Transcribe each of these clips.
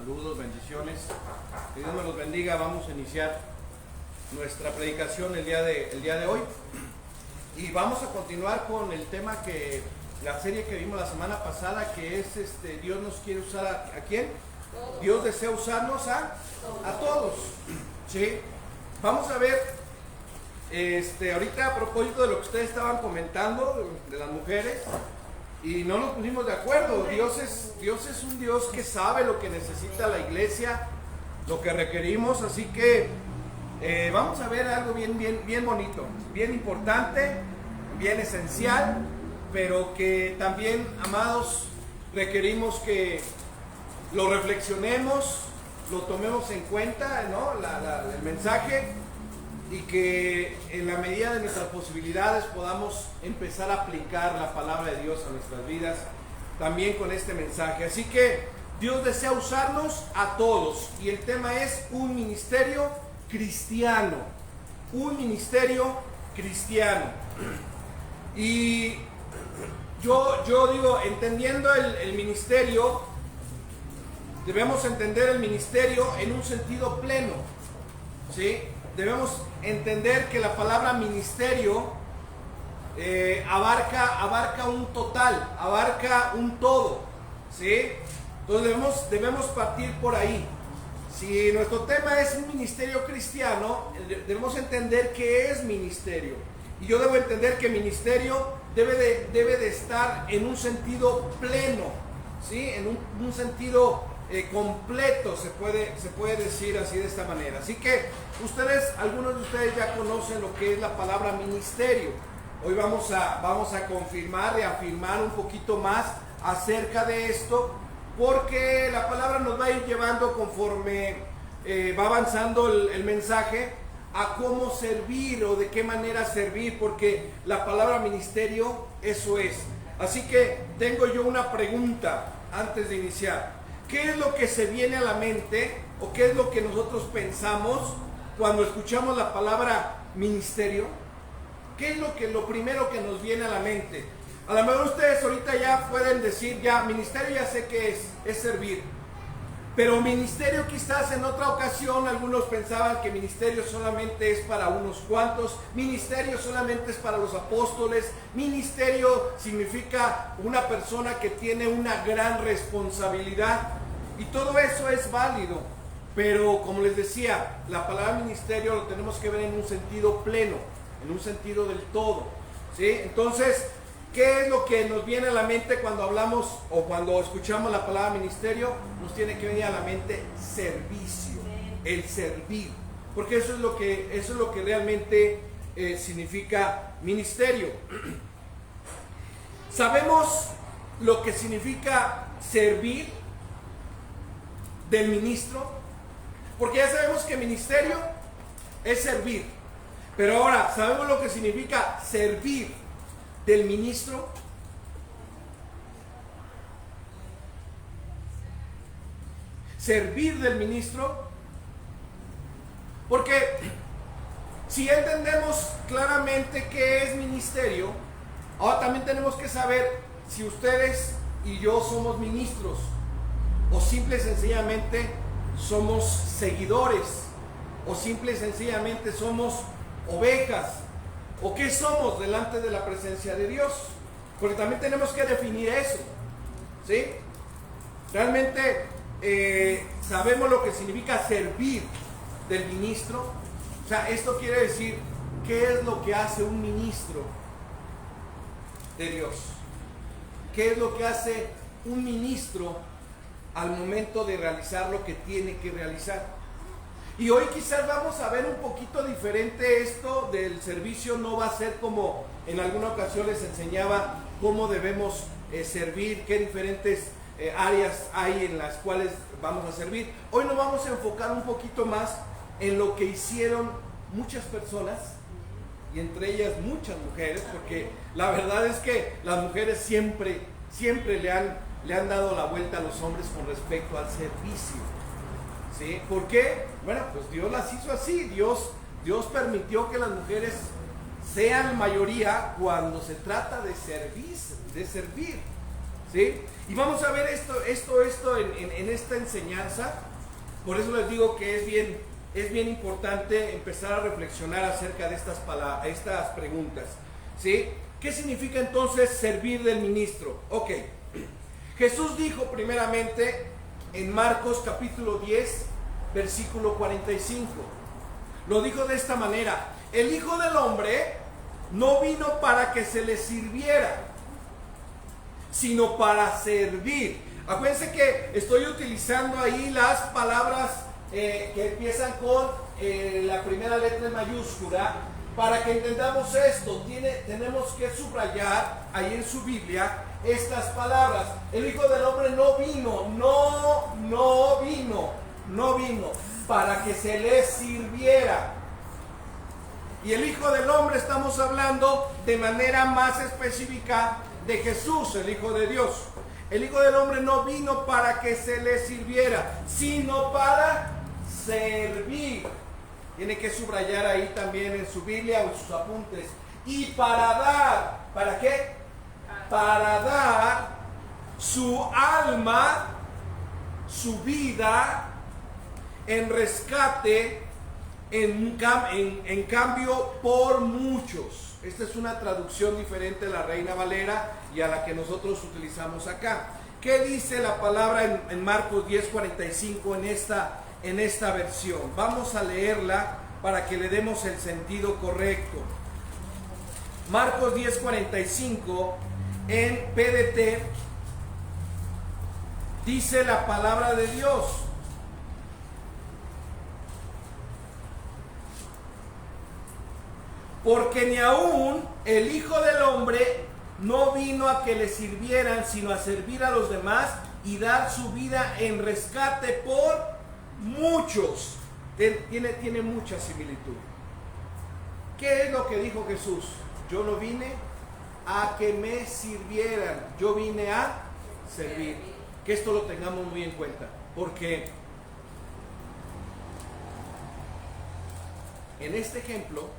Saludos, bendiciones. Que Dios nos los bendiga. Vamos a iniciar nuestra predicación el día de hoy. Y vamos a continuar con el tema que la serie que vimos la semana pasada, que es Dios nos quiere usar ¿a quién? Todos. Dios desea usarnos a todos. ¿Sí? Vamos a ver ahorita a propósito de lo que ustedes estaban comentando de las mujeres. Y no nos pusimos de acuerdo. Dios es un Dios que sabe lo que necesita la iglesia, lo que requerimos. Así que vamos a ver algo bien bonito, bien importante, bien esencial, pero que también, amados, requerimos que lo reflexionemos, lo tomemos en cuenta, ¿no? El mensaje, y que en la medida de nuestras posibilidades podamos empezar a aplicar la palabra de Dios a nuestras vidas, también con este mensaje. Así que Dios desea usarnos a todos, y el tema es un ministerio cristiano, un ministerio cristiano. Y yo digo, entendiendo el ministerio, debemos entender el ministerio en un sentido pleno, ¿sí? Debemos entender que la palabra ministerio abarca un total, abarca un todo, ¿sí? Entonces debemos partir por ahí. Si nuestro tema es un ministerio cristiano, debemos entender qué es ministerio. Y yo debo entender que ministerio debe de estar en un sentido pleno, ¿sí? En un sentido completo, se puede decir así, de esta manera. Así que algunos de ustedes ya conocen lo que es la palabra ministerio. Hoy vamos a confirmar, reafirmar un poquito más acerca de esto, porque la palabra nos va a ir llevando conforme va avanzando el mensaje a cómo servir o de qué manera servir, porque la palabra ministerio eso es. Así que tengo yo una pregunta antes de iniciar. ¿Qué es lo que se viene a la mente o qué es lo que nosotros pensamos cuando escuchamos la palabra ministerio? ¿Qué es lo primero que nos viene a la mente? A lo mejor ustedes ahorita ya pueden decir, ya, ministerio ya sé qué es servir. Pero ministerio quizás en otra ocasión algunos pensaban que ministerio solamente es para unos cuantos, ministerio solamente es para los apóstoles, ministerio significa una persona que tiene una gran responsabilidad, y todo eso es válido, pero como les decía, la palabra ministerio lo tenemos que ver en un sentido pleno, en un sentido del todo, ¿sí? Entonces, ¿qué es lo que nos viene a la mente cuando hablamos o cuando escuchamos la palabra ministerio? Nos tiene que venir a la mente servicio, el servir, porque eso es lo que realmente significa ministerio. ¿Sabemos lo que significa servir del ministro? Porque ya sabemos que ministerio es servir, pero ahora, ¿sabemos lo que significa servir del ministro? Servir del ministro, porque si entendemos claramente qué es ministerio, ahora también tenemos que saber si ustedes y yo somos ministros o simple y sencillamente somos seguidores, o simple y sencillamente somos ovejas, o qué somos delante de la presencia de Dios, porque también tenemos que definir eso, ¿sí? Realmente sabemos lo que significa servir del ministro. O sea, esto quiere decir, ¿qué es lo que hace un ministro de Dios? ¿Qué es lo que hace un ministro al momento de realizar lo que tiene que realizar? Y hoy quizás vamos a ver un poquito diferente esto del servicio. No va a ser como en alguna ocasión les enseñaba cómo debemos servir, qué diferentes áreas hay en las cuales vamos a servir. Hoy nos vamos a enfocar un poquito más en lo que hicieron muchas personas, y entre ellas muchas mujeres, porque la verdad es que las mujeres siempre le han dado la vuelta a los hombres con respecto al servicio, ¿sí? ¿Por qué? Bueno, pues Dios las hizo así. Dios permitió que las mujeres sean mayoría cuando se trata de servir. ¿sí? Y vamos a ver esto en esta enseñanza. Por eso les digo que es bien importante empezar a reflexionar acerca de estas preguntas, ¿sí? ¿Qué significa entonces servir del ministro? Ok, Jesús dijo primeramente en Marcos capítulo 10, versículo 45. Lo dijo de esta manera: el Hijo del Hombre no vino para que se le sirviera, sino para servir. Acuérdense que estoy utilizando ahí las palabras que empiezan con la primera letra en mayúscula, para que entendamos esto. Tenemos que subrayar ahí en su Biblia estas palabras. El Hijo del Hombre no vino para que se le sirviera. Y el Hijo del Hombre, estamos hablando de manera más específica de Jesús, el Hijo de Dios. El Hijo del Hombre no vino para que se le sirviera, sino para servir. Tiene que subrayar ahí también en su Biblia o en sus apuntes. Y para dar, ¿para qué? Para dar su alma, su vida, en rescate, en cambio por muchos. Esta es una traducción diferente a la Reina Valera y a la que nosotros utilizamos acá. ¿Qué dice la palabra en Marcos 10:45 en esta versión? Vamos a leerla para que le demos el sentido correcto. Marcos 10:45 en PDT dice la palabra de Dios: porque ni aún el Hijo del Hombre no vino a que le sirvieran, sino a servir a los demás y dar su vida en rescate por muchos. Tiene mucha similitud. ¿Qué es lo que dijo Jesús? Yo no vine a que me sirvieran, yo vine a servir. Que esto lo tengamos muy en cuenta, porque en este ejemplo,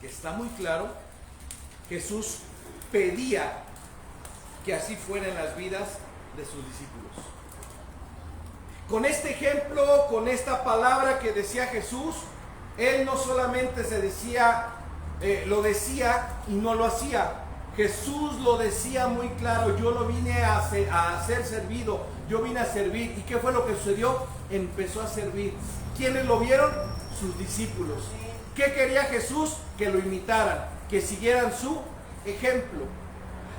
que está muy claro, Jesús pedía que así fueran las vidas de sus discípulos. Con este ejemplo, con esta palabra que decía Jesús, Él no solamente lo decía y no lo hacía. Jesús lo decía muy claro: yo no vine a ser servido, yo vine a servir. ¿Y qué fue lo que sucedió? Empezó a servir. ¿Quiénes lo vieron? Sus discípulos. ¿Qué quería Jesús? Que lo imitaran, que siguieran su ejemplo.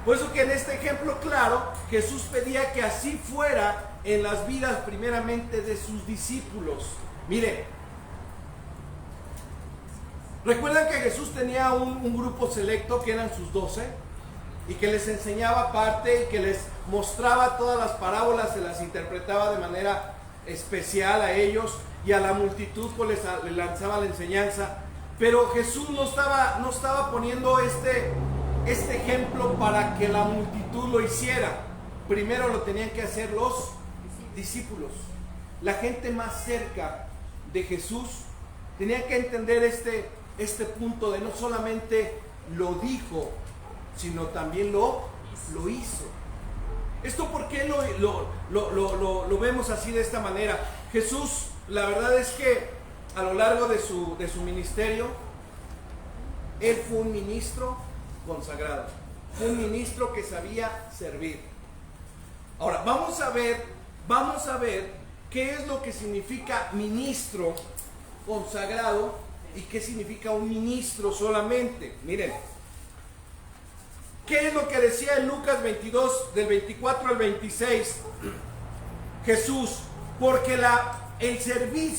Por eso que en este ejemplo claro, Jesús pedía que así fuera en las vidas primeramente de sus discípulos. Miren, ¿recuerdan que Jesús tenía un grupo selecto que eran sus 12? Y que les enseñaba aparte y que les mostraba todas las parábolas, se las interpretaba de manera especial a ellos, y a la multitud pues les lanzaba la enseñanza. Pero Jesús no estaba poniendo este ejemplo para que la multitud lo hiciera. Primero lo tenían que hacer los discípulos. La gente más cerca de Jesús tenía que entender este punto de no solamente lo dijo, sino también lo hizo. ¿Esto por qué lo vemos así, de esta manera? Jesús, la verdad es que a lo largo de su ministerio, Él fue un ministro consagrado, fue un ministro que sabía servir. Ahora, vamos a ver qué es lo que significa ministro consagrado y qué significa un ministro solamente. Miren, ¿qué es lo que decía en Lucas 22, del 24 al 26? Jesús: porque el servir,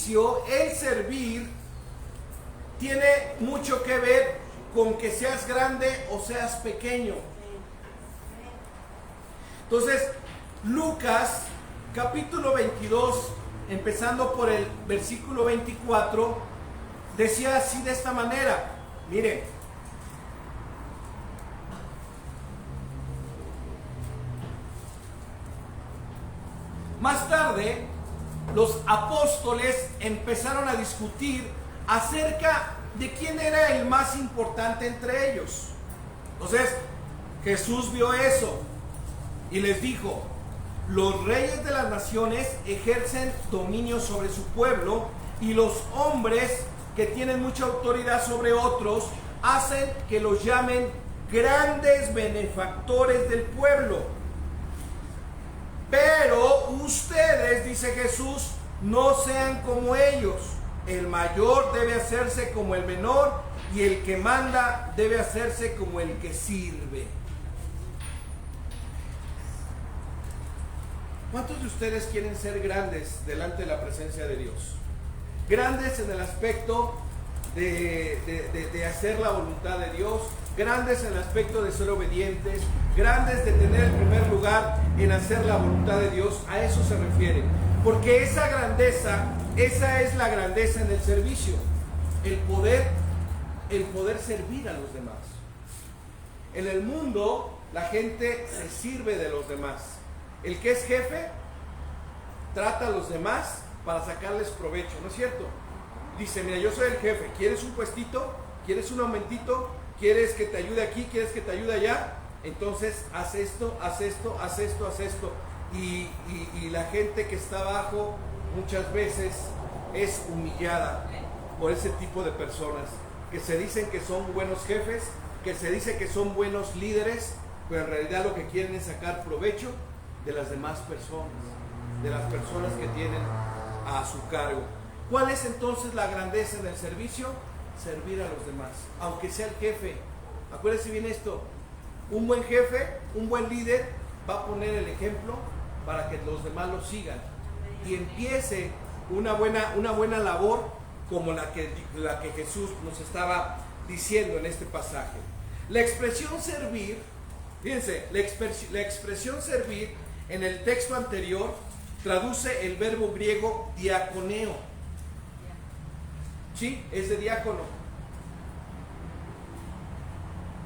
tiene mucho que ver con que seas grande o seas pequeño. Entonces, Lucas capítulo 22, empezando por el versículo 24, decía así, de esta manera. Miren, más tarde los apóstoles empezaron a discutir acerca de quién era el más importante entre ellos. Entonces Jesús vio eso Y les dijo: los reyes de las naciones ejercen dominio sobre su pueblo, y los hombres que tienen mucha autoridad sobre otros hacen que los llamen grandes benefactores del pueblo. Pero ustedes, dice Jesús, no sean como ellos. El mayor debe hacerse como el menor, y el que manda debe hacerse como el que sirve. ¿Cuántos de ustedes quieren ser grandes delante de la presencia de Dios? Grandes en el aspecto de hacer la voluntad de Dios, grandes en el aspecto de ser obedientes, grandes de tener el primer lugar en hacer la voluntad de Dios. A eso se refiere, porque esa grandeza, esa es la grandeza en el servicio, el poder servir a los demás. En el mundo la gente se sirve de los demás. El que es jefe trata a los demás para sacarles provecho, ¿no es cierto? Dice: mira, yo soy el jefe, ¿quieres un puestito? ¿Quieres un aumentito? ¿Quieres que te ayude aquí? ¿Quieres que te ayude allá? Entonces haz esto, haz esto, haz esto, haz esto. Y la gente que está abajo muchas veces es humillada por ese tipo de personas que se dicen que son buenos jefes, que se dice que son buenos líderes, pero en realidad lo que quieren es sacar provecho de las demás personas, de las personas que tienen a su cargo. ¿Cuál es entonces la grandeza en el servicio? Servir a los demás, aunque sea el jefe. Acuérdense bien esto: un buen jefe, un buen líder va a poner el ejemplo para que los demás lo sigan y empiece una buena labor como la que Jesús nos estaba diciendo en este pasaje. La expresión servir, fíjense, la expresión servir en el texto anterior traduce el verbo griego diaconeo. ¿Sí? Es de diácono.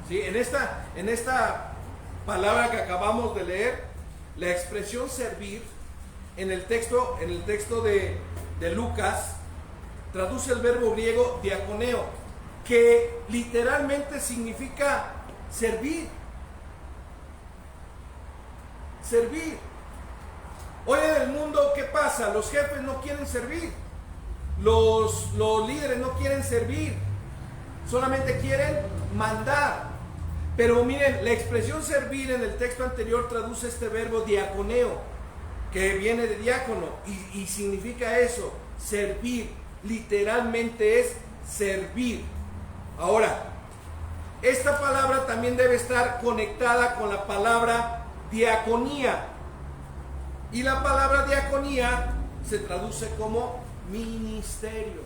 ¿Sí? En esta palabra que acabamos de leer, la expresión servir en el texto de Lucas traduce el verbo griego diaconeo, que literalmente significa servir. Servir. Hoy en el mundo, ¿qué pasa? Los jefes no quieren servir, los líderes no quieren servir, solamente quieren mandar. Pero miren, la expresión servir en el texto anterior traduce este verbo diaconeo, que viene de diácono, y significa eso, servir. Literalmente es servir. Ahora, esta palabra también debe estar conectada con la palabra diaconía, y la palabra diaconía se traduce como ministerio.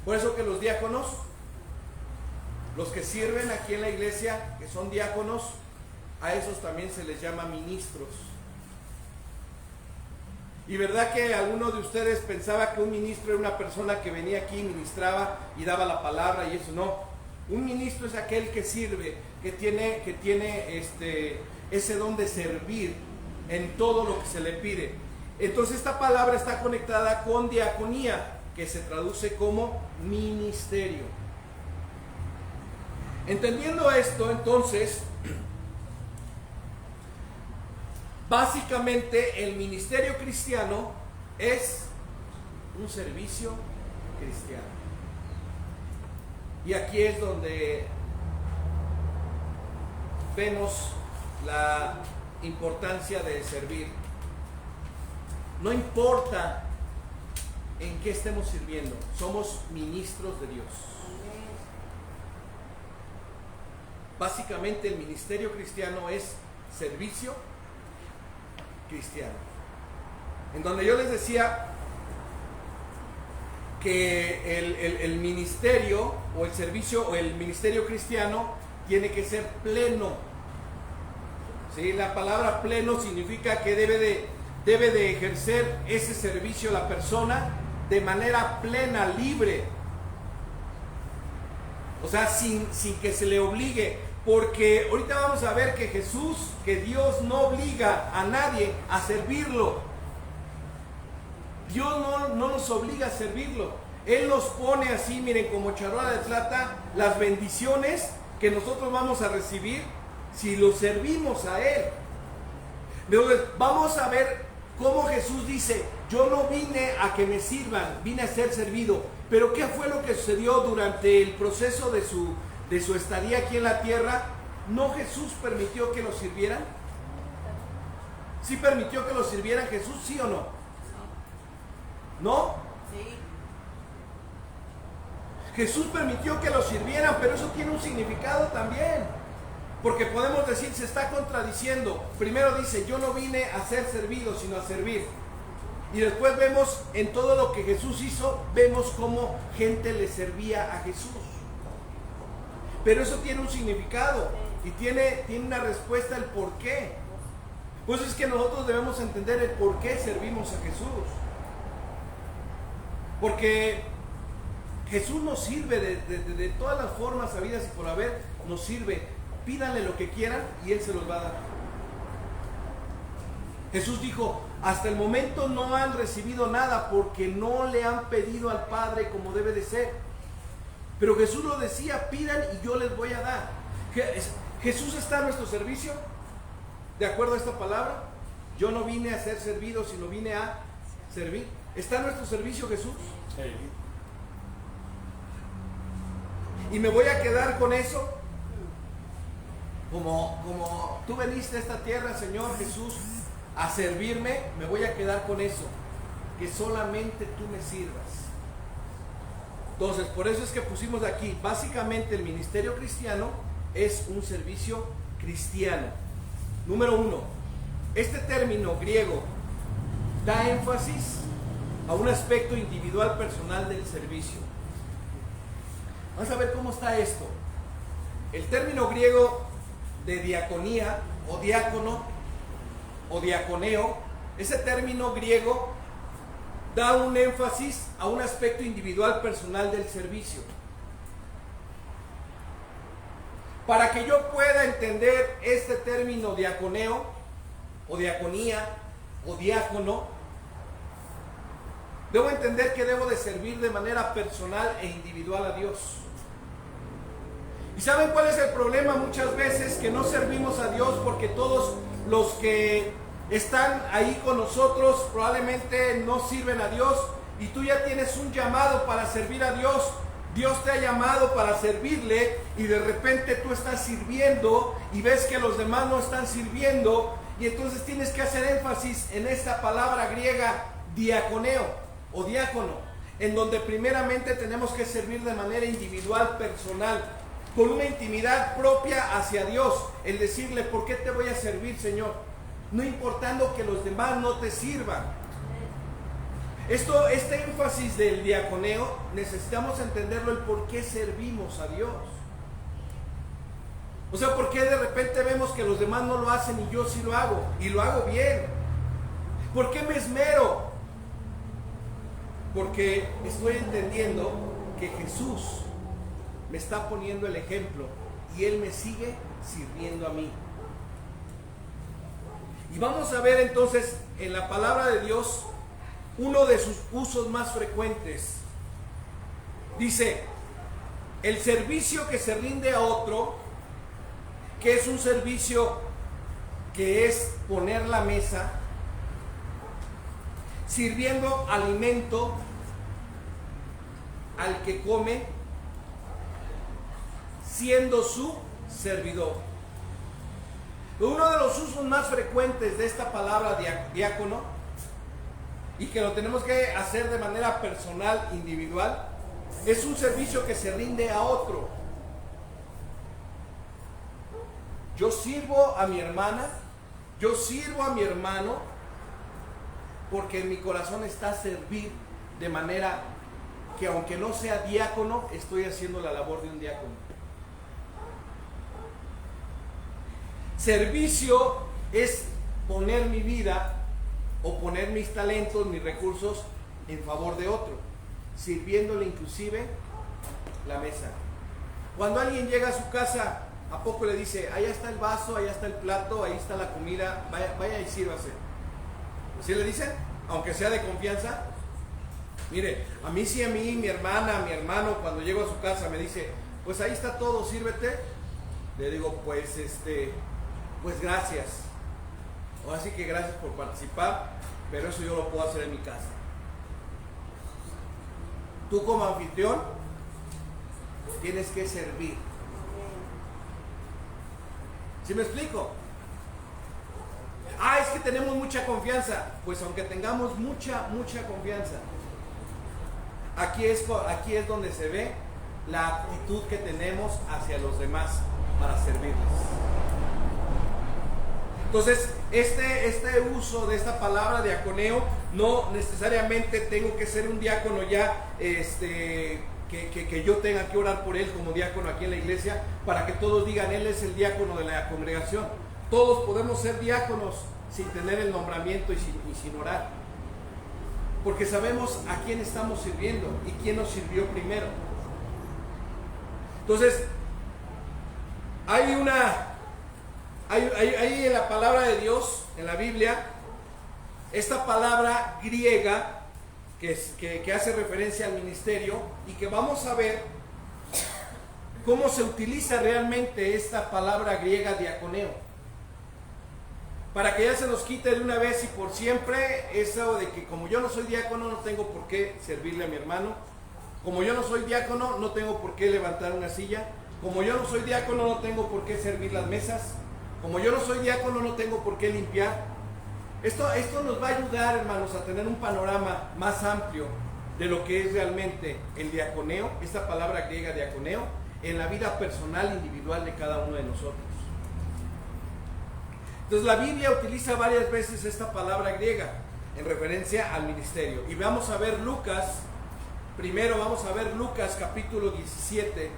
Por eso que los diáconos, los que sirven aquí en la iglesia, que son diáconos, a esos también se les llama ministros. Y verdad que algunos de ustedes pensaba que un ministro era una persona que venía aquí, ministraba y daba la palabra, y eso no. Un ministro es aquel que sirve, que tiene ese don de servir en todo lo que se le pide. Entonces esta palabra está conectada con diaconía, que se traduce como ministerio. Entendiendo esto, entonces, básicamente el ministerio cristiano es un servicio cristiano. Y aquí es donde vemos la importancia de servir. No importa en qué estemos sirviendo, somos ministros de Dios. Básicamente el ministerio cristiano es servicio cristiano. En donde yo les decía que el ministerio o el servicio o el ministerio cristiano tiene que ser pleno. ¿Sí? La palabra pleno significa que debe de ejercer ese servicio la persona de manera plena, libre. O sea, sin que se le obligue. Porque ahorita vamos a ver que Dios no obliga a nadie a servirlo. Dios no nos obliga a servirlo. Él nos pone así, miren, como charola de plata, las bendiciones que nosotros vamos a recibir si lo servimos a Él. Entonces, vamos a ver cómo Jesús dice, yo no vine a que me sirvan, vine a ser servido. Pero ¿qué fue lo que sucedió durante el proceso de su estadía aquí en la tierra? ¿No Jesús permitió que lo sirvieran? ¿Sí permitió que lo sirvieran Jesús, sí o no? ¿No? Sí. Jesús permitió que lo sirvieran, pero eso tiene un significado también. Porque podemos decir, se está contradiciendo. Primero dice, yo no vine a ser servido, sino a servir. Y después vemos en todo lo que Jesús hizo, vemos cómo gente le servía a Jesús. Pero eso tiene un significado y tiene una respuesta, el por qué. Pues es que nosotros debemos entender el por qué servimos a Jesús. Porque Jesús nos sirve de todas las formas habidas y por haber, nos sirve. Pídanle lo que quieran y Él se los va a dar. Jesús dijo, hasta el momento no han recibido nada porque no le han pedido al Padre como debe de ser. Pero Jesús lo decía, pidan y yo les voy a dar. Jesús está a nuestro servicio, de acuerdo a esta palabra. Yo no vine a ser servido, sino vine a servir. ¿Está a nuestro servicio Jesús? Sí. Y me voy a quedar con eso. Como tú veniste a esta tierra, Señor Jesús, a servirme, me voy a quedar con eso, que solamente tú me sirvas. Entonces, por eso es que pusimos aquí, básicamente el ministerio cristiano es un servicio cristiano. Número 1, este término griego da énfasis a un aspecto individual personal del servicio. Vamos a ver cómo está esto. El término griego de diaconía o diácono o diaconeo, ese término griego da un énfasis a un aspecto individual personal del servicio. Para que yo pueda entender este término diaconeo o diaconía o diácono, debo entender que debo de servir de manera personal e individual a Dios. ¿Y saben cuál es el problema muchas veces? Que no servimos a Dios porque todos los que están ahí con nosotros probablemente no sirven a Dios y tú ya tienes un llamado para servir a Dios. Dios te ha llamado para servirle y de repente tú estás sirviendo y ves que los demás no están sirviendo y entonces tienes que hacer énfasis en esta palabra griega diaconeo o diácono, en donde primeramente tenemos que servir de manera individual, personal, con una intimidad propia hacia Dios, el decirle, ¿por qué te voy a servir, Señor? No importando que los demás no te sirvan. Este énfasis del diaconeo, necesitamos entenderlo, el por qué servimos a Dios. O sea, ¿por qué de repente vemos que los demás no lo hacen y yo sí lo hago? Y lo hago bien. ¿Por qué me esmero? Porque estoy entendiendo que Jesús me está poniendo el ejemplo y Él me sigue sirviendo a mí. Y vamos a ver entonces en la palabra de Dios uno de sus usos más frecuentes. Dice, el servicio que se rinde a otro, que es un servicio que es poner la mesa, sirviendo alimento al que come, siendo su servidor. Uno de los usos más frecuentes de esta palabra diácono, y que lo tenemos que hacer de manera personal, individual, es un servicio que se rinde a otro. Yo sirvo a mi hermana, yo sirvo a mi hermano, porque en mi corazón está servir de manera que aunque no sea diácono, estoy haciendo la labor de un diácono. Servicio es poner mi vida o poner mis talentos, mis recursos en favor de otro, sirviéndole inclusive la mesa. Cuando alguien llega a su casa, ¿a poco le dice, allá está el vaso, allá está el plato, ahí está la comida, vaya y sírvase? ¿Sí le dicen? Aunque sea de confianza. Mire, a mí, mi hermana, mi hermano, cuando llego a su casa me dice, pues ahí está todo, sírvete. Le digo, pues gracias. Así que gracias por participar, pero eso yo lo puedo hacer en mi casa. Tú como anfitrión tienes que servir. ¿Sí me explico? Es que tenemos mucha confianza. Pues aunque tengamos mucha confianza, aquí es donde se ve la actitud que tenemos hacia los demás para servirles. Entonces, este uso de esta palabra diaconeo, no necesariamente tengo que ser un diácono ya, que yo tenga que orar por él como diácono aquí en la iglesia, para que todos digan, él es el diácono de la congregación. Todos podemos ser diáconos sin tener el nombramiento y sin orar, porque sabemos a quién estamos sirviendo y quién nos sirvió primero. Entonces, hay en la palabra de Dios, en la Biblia, esta palabra griega que hace referencia al ministerio, y que vamos a ver cómo se utiliza realmente esta palabra griega diaconeo, para que ya se nos quite de una vez y por siempre eso de que como yo no soy diácono no tengo por qué servirle a mi hermano, como yo no soy diácono no tengo por qué levantar una silla, como yo no soy diácono no tengo por qué servir las mesas, como yo no soy diácono no tengo por qué limpiar. Esto nos va a ayudar, hermanos, a tener un panorama más amplio de lo que es realmente el diaconeo, esta palabra griega diaconeo, en la vida personal individual de cada uno de nosotros. Entonces la Biblia utiliza varias veces esta palabra griega en referencia al ministerio. Y vamos a ver Lucas, primero vamos a ver Lucas capítulo 17,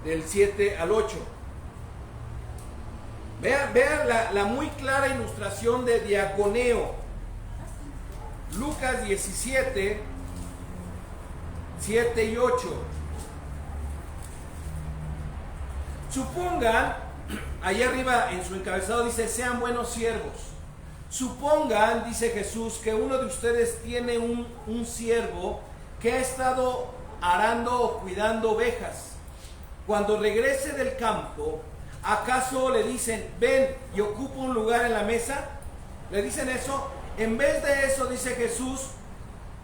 del 7 al 8. Vean la muy clara ilustración de diaconeo. Lucas 17, 7 y 8. Supongan, ahí arriba en su encabezado dice, sean buenos siervos. Supongan, dice Jesús, que uno de ustedes tiene un siervo que ha estado arando o cuidando ovejas. Cuando regrese del campo, ¿acaso le dicen, ven y ocupa un lugar en la mesa? ¿Le dicen eso? En vez de eso, dice Jesús,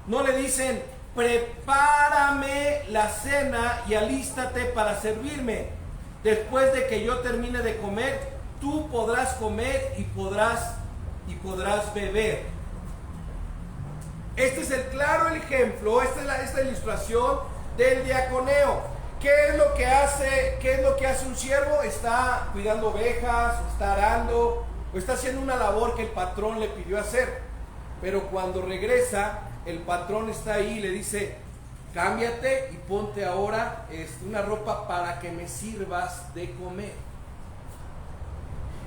no le dicen, prepárame la cena y alístate para servirme. Después de que yo termine de comer, tú podrás comer y podrás beber. Este es el claro ejemplo, esta ilustración del diaconeo. ¿Qué es lo que hace un siervo? Está cuidando ovejas, está arando, o está haciendo una labor que el patrón le pidió hacer. Pero cuando regresa, el patrón está ahí y le dice, cámbiate y ponte ahora una ropa para que me sirvas de comer.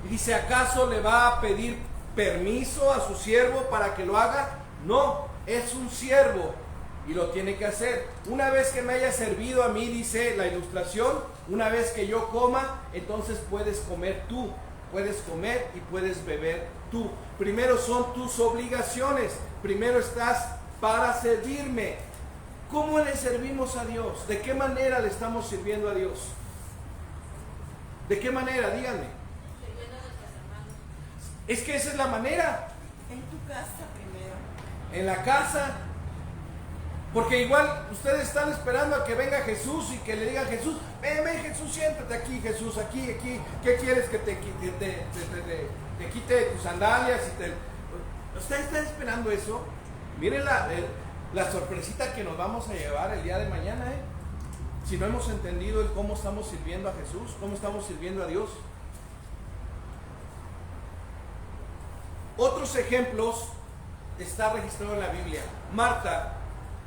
Y dice, ¿acaso le va a pedir permiso a su siervo para que lo haga? No, es un siervo y lo tiene que hacer. Una vez que me haya servido a mí, dice la ilustración, una vez que yo coma, entonces puedes comer tú, puedes comer y puedes beber tú. Primero son tus obligaciones, primero estás para servirme. ¿Cómo le servimos a Dios? ¿De qué manera le estamos sirviendo a Dios? ¿De qué manera? Díganme. Es que esa es la manera. En tu casa primero. En la casa. Porque igual ustedes están esperando a que venga Jesús y que le digan, Jesús, ven Jesús, siéntate aquí, Jesús, aquí. ¿Qué quieres que te quite tus sandalias? ¿Ustedes están esperando eso? Miren la sorpresita que nos vamos a llevar el día de mañana, si no hemos entendido el cómo estamos sirviendo a Jesús, cómo estamos sirviendo a Dios. Otros ejemplos está registrado en la Biblia. Marta.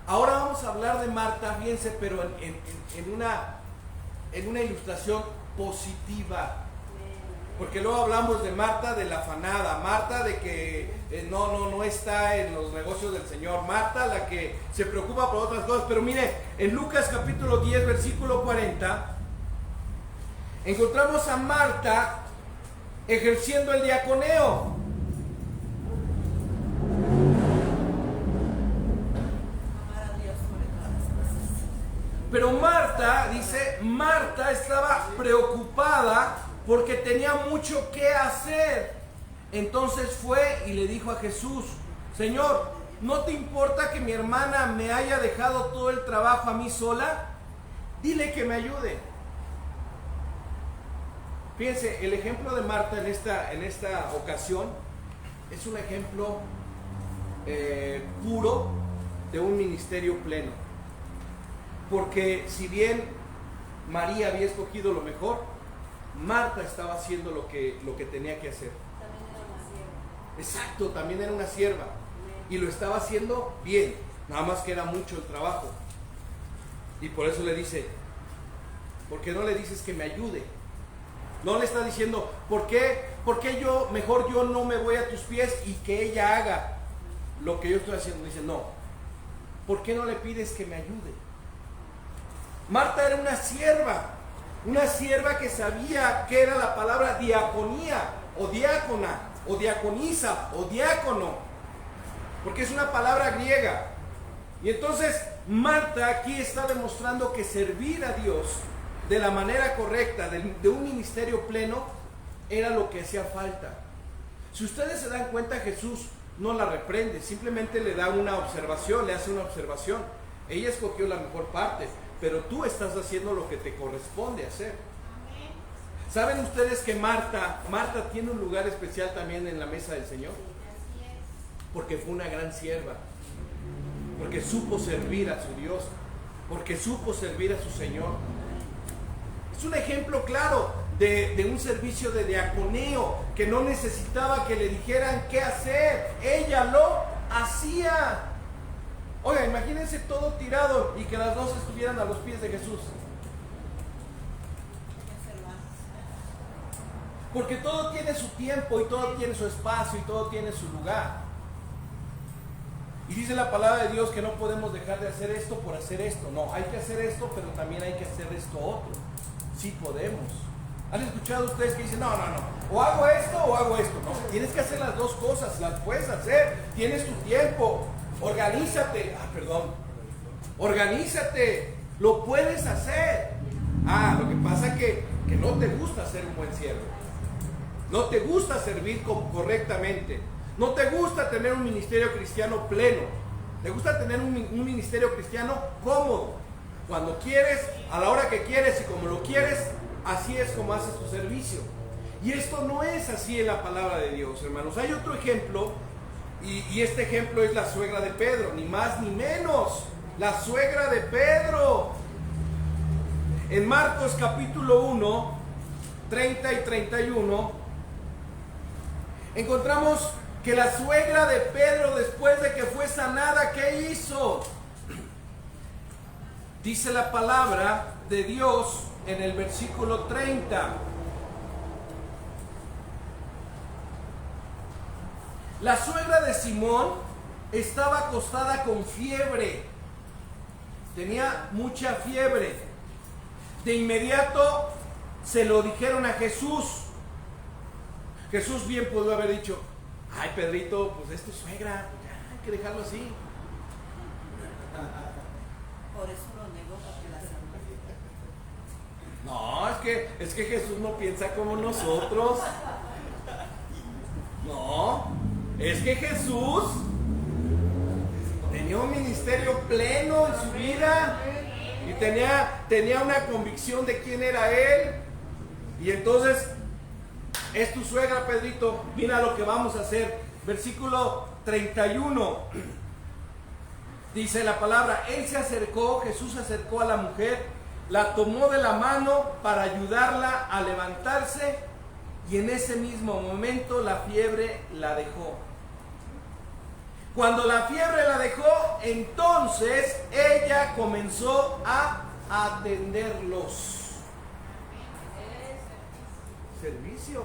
Ahora vamos a hablar de Marta, fíjense, pero en una ilustración positiva. Porque luego hablamos de Marta de la afanada, Marta de que no está en los negocios del Señor, Marta la que se preocupa por otras cosas. Pero mire, en Lucas capítulo 10, versículo 40, encontramos a Marta ejerciendo el diaconeo. Pero Marta, dice, Marta estaba preocupada porque tenía mucho que hacer. Entonces fue y le dijo a Jesús: Señor, ¿no te importa que mi hermana me haya dejado todo el trabajo a mí sola? Dile que me ayude. Fíjense, el ejemplo de Marta en esta ocasión es un ejemplo puro de un ministerio pleno. Porque si bien María había escogido lo mejor, Marta estaba haciendo lo que tenía que hacer. También era una sierva. Exacto, también era una sierva. Y lo estaba haciendo bien, nada más que era mucho el trabajo. Y por eso le dice: ¿por qué no le dices que me ayude? No le está diciendo: ¿por qué mejor yo no me voy a tus pies y que ella haga lo que yo estoy haciendo? Dice: no, ¿por qué no le pides que me ayude? Marta era una sierva que sabía que era la palabra diaconía, o diácona, o diaconisa, o diácono, porque es una palabra griega. Y entonces Marta aquí está demostrando que servir a Dios de la manera correcta, de un ministerio pleno, era lo que hacía falta. Si ustedes se dan cuenta, Jesús no la reprende, simplemente le da una observación, le hace una observación. Ella escogió la mejor parte, pero tú estás haciendo lo que te corresponde hacer. ¿Saben ustedes que Marta tiene un lugar especial también en la mesa del Señor? Porque fue una gran sierva, porque supo servir a su Dios, porque supo servir a su Señor. Es un ejemplo claro de un servicio de diaconeo, que no necesitaba que le dijeran qué hacer, ella lo hacía. Oiga, imagínense todo tirado y que las dos estuvieran a los pies de Jesús. Porque todo tiene su tiempo y todo tiene su espacio y todo tiene su lugar. Y dice la palabra de Dios que no podemos dejar de hacer esto por hacer esto. No, hay que hacer esto, pero también hay que hacer esto otro. Sí podemos. ¿Han escuchado ustedes que dicen: no, o hago esto o hago esto? No, tienes que hacer las dos cosas, las puedes hacer, tienes tu tiempo. Organízate, organízate, lo puedes hacer. Lo que pasa es que no te gusta ser un buen siervo, no te gusta servir correctamente, no te gusta tener un ministerio cristiano pleno, te gusta tener un ministerio cristiano cómodo, cuando quieres, a la hora que quieres y como lo quieres, así es como haces tu servicio. Y esto no es así en la palabra de Dios, hermanos. Hay otro ejemplo. Y este ejemplo es la suegra de Pedro, ni más ni menos, la suegra de Pedro. En Marcos capítulo 1, 30 y 31, encontramos que la suegra de Pedro, después de que fue sanada, ¿qué hizo? Dice la palabra de Dios en el versículo 30. La suegra de Simón estaba acostada con fiebre, tenía mucha fiebre. De inmediato se lo dijeron a Jesús. Jesús bien pudo haber dicho: ay, Pedrito, pues es tu suegra, ya, hay que dejarlo así. Por eso lo negó, para que la No, es que Jesús no piensa como nosotros. No, es que Jesús tenía un ministerio pleno en su vida y tenía una convicción de quién era Él. Y entonces, es tu suegra, Pedrito, mira lo que vamos a hacer. Versículo 31, dice la palabra: Jesús se acercó a la mujer, la tomó de la mano para ayudarla a levantarse, y en ese mismo momento la fiebre la dejó. Cuando la fiebre la dejó, entonces ella comenzó a atenderlos. Servicio.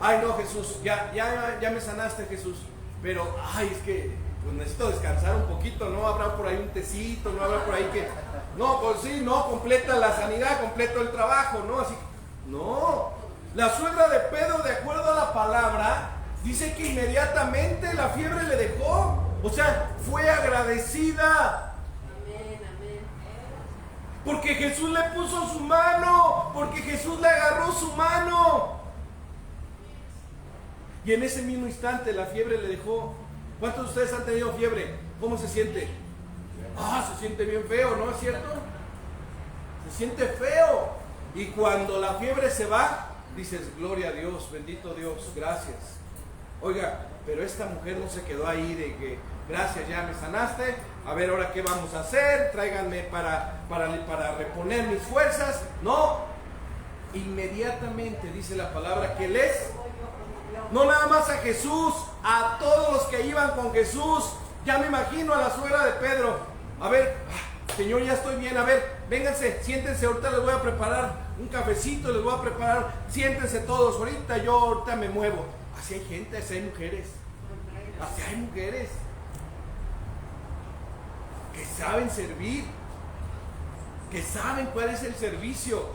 Ay, no, Jesús, ya me sanaste, Jesús, pero es que pues necesito descansar un poquito, ¿no? Habrá por ahí un tecito, no habrá por ahí que... No, pues sí, no, completa la sanidad, completo el trabajo, ¿no? Así, no. La suegra de Pedro, de acuerdo a la palabra, dice que inmediatamente la fiebre le dejó. O sea, fue agradecida. Amén, amén. Porque Jesús le puso su mano, porque Jesús le agarró su mano. Y en ese mismo instante la fiebre le dejó. ¿Cuántos de ustedes han tenido fiebre? ¿Cómo se siente? Se siente bien feo, ¿no es cierto? Se siente feo. Y cuando la fiebre se va, dices, gloria a Dios, bendito Dios, gracias. Oiga, pero esta mujer no se quedó ahí de que, gracias, ya me sanaste, a ver ahora qué vamos a hacer, tráiganme para reponer mis fuerzas. No, inmediatamente dice la palabra que no nada más a Jesús, a todos los que iban con Jesús. Ya me imagino a la suegra de Pedro, a ver, Señor, ya estoy bien, a ver, vénganse, siéntense, ahorita les voy a preparar un cafecito, les voy a preparar, siéntense todos, ahorita me muevo. Así hay gente, así hay mujeres, que saben servir, que saben cuál es el servicio.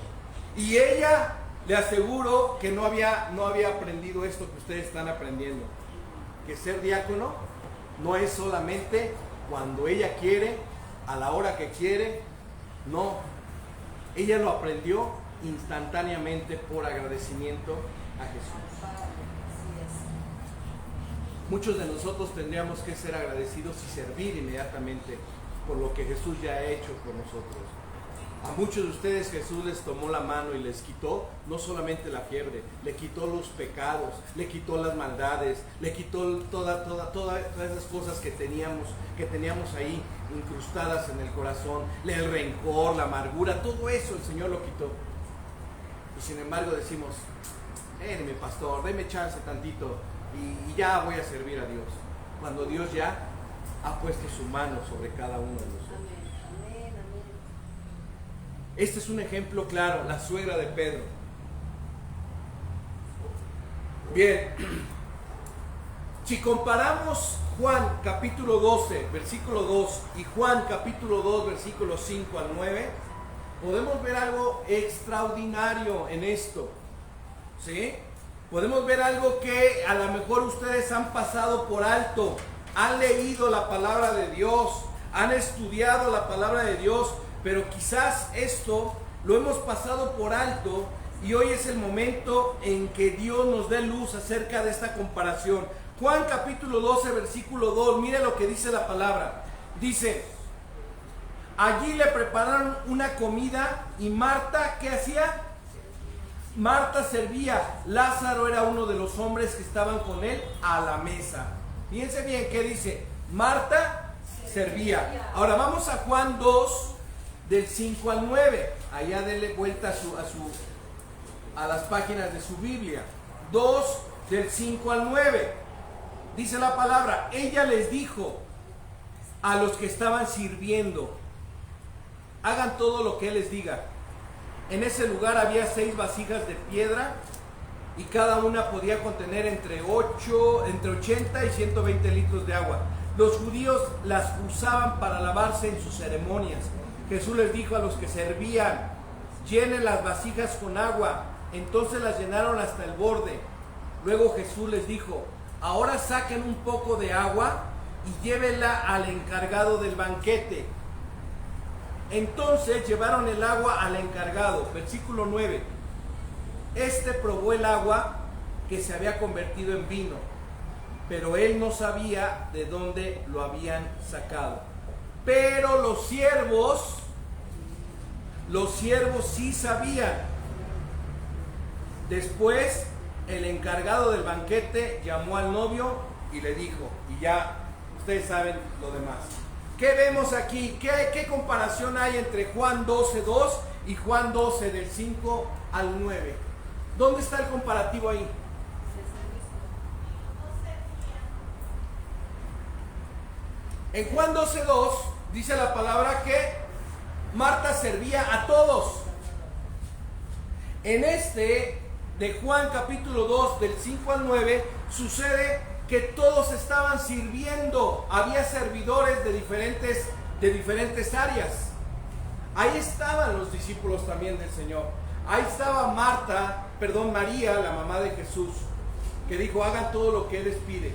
Y ella, le aseguro que no había aprendido esto que ustedes están aprendiendo, que ser diácono no es solamente cuando ella quiere, a la hora que quiere. No, ella lo aprendió instantáneamente por agradecimiento a Jesús. Muchos de nosotros tendríamos que ser agradecidos y servir inmediatamente por lo que Jesús ya ha hecho por nosotros. A muchos de ustedes Jesús les tomó la mano y les quitó no solamente la fiebre, le quitó los pecados, le quitó las maldades, le quitó todas esas cosas que teníamos ahí incrustadas en el corazón, el rencor, la amargura, todo eso el Señor lo quitó. Y sin embargo decimos, mi pastor, deme chance tantito y ya voy a servir a Dios, cuando Dios ya ha puesto su mano sobre cada uno de nosotros. Este es un ejemplo claro, la suegra de Pedro. Bien, si comparamos Juan capítulo 12, versículo 2 y Juan capítulo 2, versículos 5 al 9, podemos ver algo extraordinario en esto, ¿sí? Podemos ver algo que a lo mejor ustedes han pasado por alto, han leído la palabra de Dios, han estudiado la palabra de Dios, pero quizás esto lo hemos pasado por alto y hoy es el momento en que Dios nos dé luz acerca de esta comparación. Juan capítulo 12, versículo 2, mire lo que dice la palabra. Dice, allí le prepararon una comida y Marta, ¿qué hacía? Marta servía. Lázaro era uno de los hombres que estaban con él a la mesa. Fíjense bien qué dice. Marta servía. Ahora vamos a Juan 2, del 5 al 9. Allá denle vuelta a las páginas de su Biblia. 2, del 5 al 9. Dice la palabra, ella les dijo a los que estaban sirviendo, hagan todo lo que él les diga. En ese lugar había 6 vasijas de piedra y cada una podía contener entre 80 y 120 litros de agua. Los judíos las usaban para lavarse en sus ceremonias. Jesús les dijo a los que servían, llenen las vasijas con agua. Entonces las llenaron hasta el borde. Luego Jesús les dijo, ahora saquen un poco de agua y llévenla al encargado del banquete. Entonces llevaron el agua al encargado. Versículo 9. Este probó el agua que se había convertido en vino, pero él no sabía de dónde lo habían sacado. Pero los siervos sí sabían. Después el encargado del banquete llamó al novio y le dijo, y ya ustedes saben lo demás. ¿Qué vemos aquí? ¿Qué comparación hay entre Juan 12:2 y Juan 12 del 5 al 9? ¿Dónde está el comparativo ahí? En Juan 12:2 dice la palabra que Marta servía a todos. En este de Juan capítulo 2 del 5 al 9 sucede que todos estaban sirviendo. Había servidores de diferentes áreas. Ahí estaban los discípulos también del Señor. Ahí estaba María, la mamá de Jesús, que dijo, hagan todo lo que Él les pide.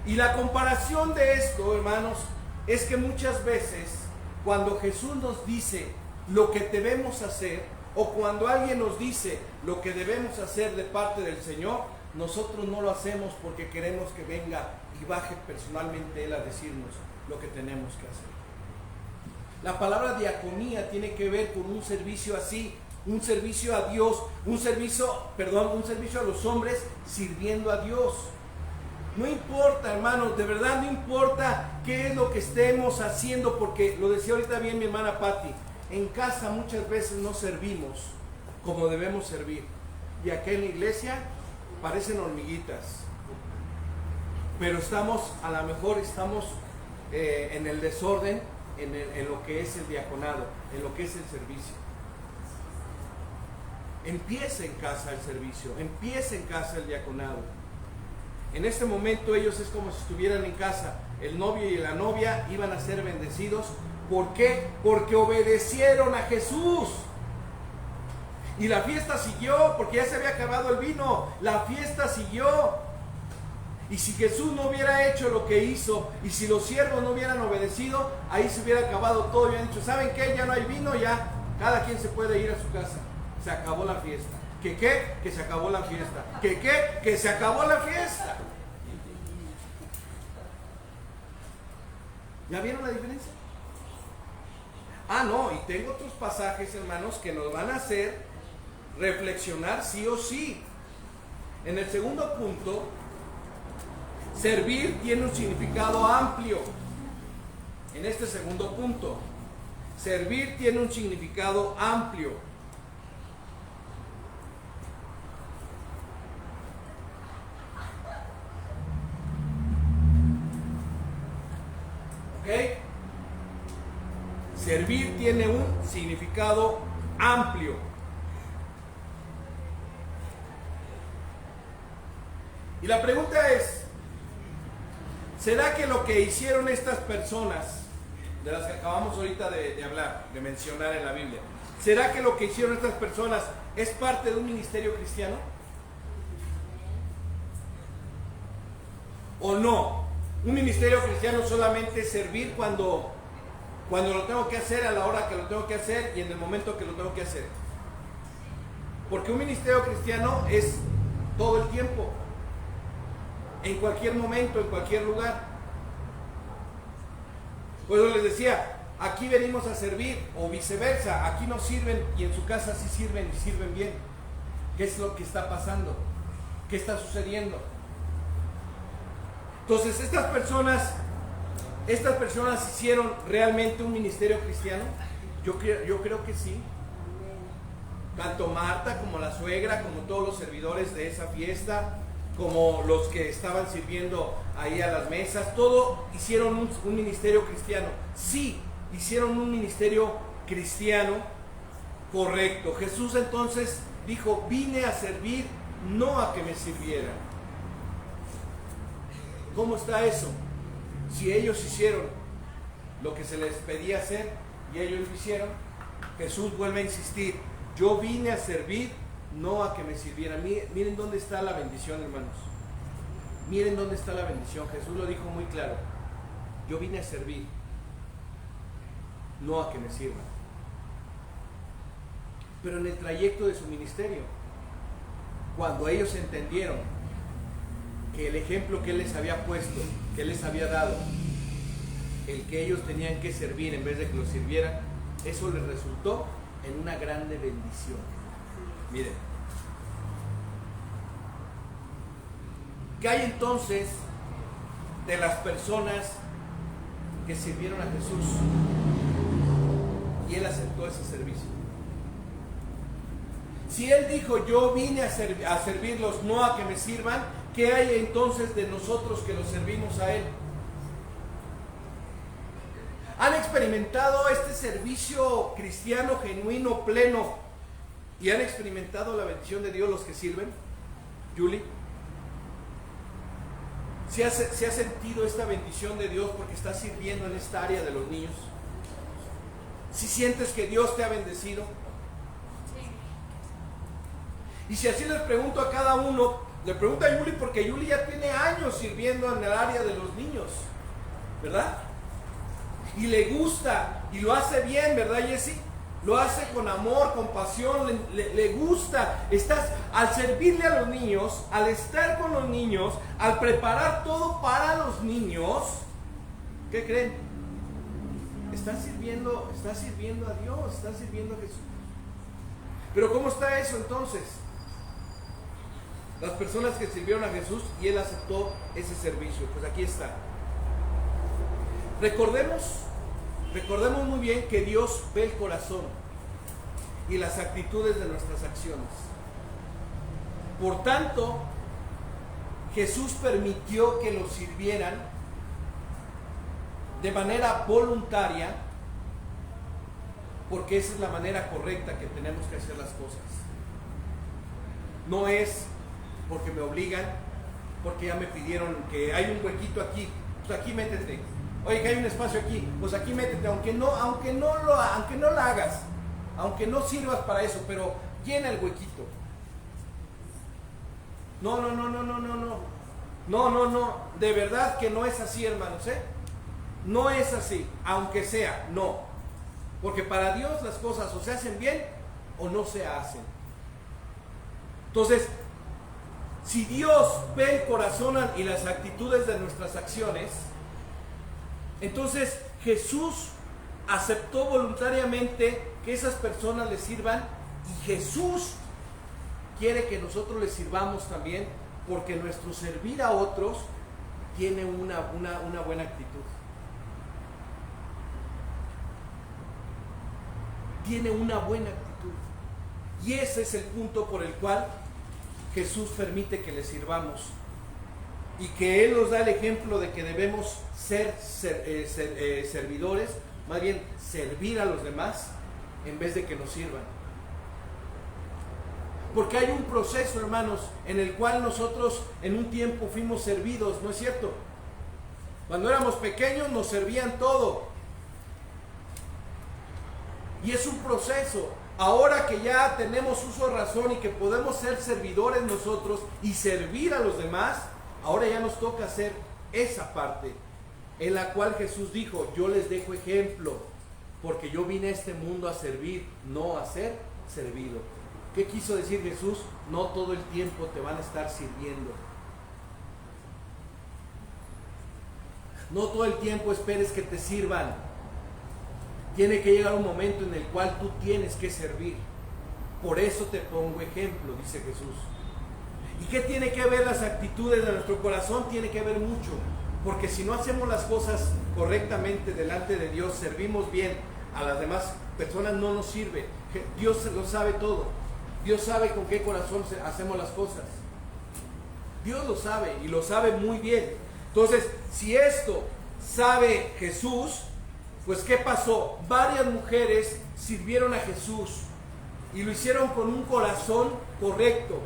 Y la comparación de esto, hermanos, es que muchas veces cuando Jesús nos dice lo que debemos hacer, o cuando alguien nos dice lo que debemos hacer de parte del Señor, nosotros no lo hacemos porque queremos que venga y baje personalmente Él a decirnos lo que tenemos que hacer. La palabra diaconía tiene que ver con un servicio así, un servicio a Dios, un servicio a los hombres sirviendo a Dios. No importa, hermanos, de verdad no importa qué es lo que estemos haciendo, porque lo decía ahorita bien mi hermana Patti, en casa muchas veces no servimos como debemos servir. Y acá en la iglesia parecen hormiguitas. Pero a lo mejor estamos en el desorden, en lo que es el diaconado, en lo que es el servicio. Empieza en casa el servicio, empieza en casa el diaconado. En este momento ellos es como si estuvieran en casa. El novio y la novia iban a ser bendecidos. ¿Por qué? Porque obedecieron a Jesús. Y la fiesta siguió, porque ya se había acabado el vino. La fiesta siguió. Y si Jesús no hubiera hecho lo que hizo, y si los siervos no hubieran obedecido, ahí se hubiera acabado todo. Y hubieran dicho, ¿saben qué? Ya no hay vino, ya cada quien se puede ir a su casa. Se acabó la fiesta. ¿Que qué? Que se acabó la fiesta. ¿Que qué? Que se acabó la fiesta. ¿Ya vieron la diferencia? Ah, no, y tengo otros pasajes, hermanos, que nos van a hacer reflexionar sí o sí. En el segundo punto, servir tiene un significado amplio. En este segundo punto, servir tiene un significado amplio. ¿Ok? Servir tiene un significado amplio. Y la pregunta es, ¿será que lo que hicieron estas personas, de las que acabamos ahorita de hablar, de mencionar en la Biblia, ¿será que lo que hicieron estas personas es parte de un ministerio cristiano? ¿O no? Un ministerio cristiano solamente es servir cuando lo tengo que hacer, a la hora que lo tengo que hacer y en el momento que lo tengo que hacer. Porque un ministerio cristiano es todo el tiempo, en cualquier momento, en cualquier lugar. Por eso les decía, aquí venimos a servir, o viceversa, aquí no sirven y en su casa sí sirven y sirven bien. ¿Qué es lo que está pasando? ¿Qué está sucediendo? Entonces, estas personas hicieron realmente un ministerio cristiano. Yo creo que sí. Tanto Marta como la suegra, como todos los servidores de esa fiesta, como los que estaban sirviendo ahí a las mesas, todo hicieron un ministerio cristiano. Sí, hicieron un ministerio cristiano correcto. Jesús entonces dijo, vine a servir, no a que me sirvieran. ¿Cómo está eso? Si ellos hicieron lo que se les pedía hacer y ellos lo hicieron, Jesús vuelve a insistir, yo vine a servir, no a que me sirvieran. Miren dónde está la bendición, hermanos. Miren dónde está la bendición. Jesús lo dijo muy claro. Yo vine a servir, no a que me sirvan. Pero en el trayecto de su ministerio, cuando ellos entendieron que el ejemplo que Él les había puesto, que Él les había dado, el que ellos tenían que servir en vez de que los sirvieran, eso les resultó en una grande bendición. Miren, ¿qué hay entonces de las personas que sirvieron a Jesús y Él aceptó ese servicio? Si Él dijo, yo vine a servirlos, no a que me sirvan, ¿qué hay entonces de nosotros que los servimos a Él? ¿Han experimentado este servicio cristiano genuino, pleno? ¿Y han experimentado la bendición de Dios los que sirven? Julie, ¿se ha sentido esta bendición de Dios porque estás sirviendo en esta área de los niños? ¿Si sientes que Dios te ha bendecido? Y si así les pregunto a cada uno, le pregunto a Yuli porque Yuli ya tiene años sirviendo en el área de los niños, ¿verdad? y le gusta y lo hace bien, ¿verdad, Jessy? Lo hace con amor, con pasión, le gusta. Estás al servirle a los niños, al estar con los niños, al preparar todo para los niños. ¿Qué creen? Estás sirviendo a Dios, estás sirviendo a Jesús. Pero ¿cómo está eso entonces? Las personas que sirvieron a Jesús y Él aceptó ese servicio. Pues aquí está. Recordemos muy bien que Dios ve el corazón y las actitudes de nuestras acciones. Por tanto, Jesús permitió que lo sirvieran de manera voluntaria, porque esa es la manera correcta que tenemos que hacer las cosas. No es porque me obligan, porque ya me pidieron que hay un huequito aquí, pues aquí métete. Oye, que hay un espacio aquí, pues aquí métete, aunque no lo hagas, aunque no sirvas para eso, pero llena el huequito. No, de verdad que no es así, hermanos, no es así, aunque sea, no, porque para Dios las cosas o se hacen bien o no se hacen. Entonces, si Dios ve el corazón y las actitudes de nuestras acciones, entonces Jesús aceptó voluntariamente que esas personas le sirvan, y Jesús quiere que nosotros le sirvamos también, porque nuestro servir a otros tiene una buena actitud. Tiene una buena actitud. Y ese es el punto por el cual Jesús permite que le sirvamos. Y que Él nos da el ejemplo de que debemos ser servidores, más bien servir a los demás, en vez de que nos sirvan. Porque hay un proceso, hermanos, en el cual nosotros en un tiempo fuimos servidos, ¿no es cierto? Cuando éramos pequeños nos servían todo. Y es un proceso. Ahora que ya tenemos uso de razón y que podemos ser servidores nosotros y servir a los demás, ahora ya nos toca hacer esa parte en la cual Jesús dijo: yo les dejo ejemplo, porque yo vine a este mundo a servir, no a ser servido. ¿Qué quiso decir Jesús? No todo el tiempo te van a estar sirviendo. No todo el tiempo esperes que te sirvan. Tiene que llegar un momento en el cual tú tienes que servir. Por eso te pongo ejemplo, dice Jesús. ¿Y qué tiene que ver las actitudes de nuestro corazón? Tiene que ver mucho. Porque si no hacemos las cosas correctamente delante de Dios, servimos bien a las demás personas, no nos sirve. Dios lo sabe todo. Dios sabe con qué corazón hacemos las cosas. Dios lo sabe y lo sabe muy bien. Entonces, si esto sabe Jesús, pues ¿qué pasó? Varias mujeres sirvieron a Jesús y lo hicieron con un corazón correcto.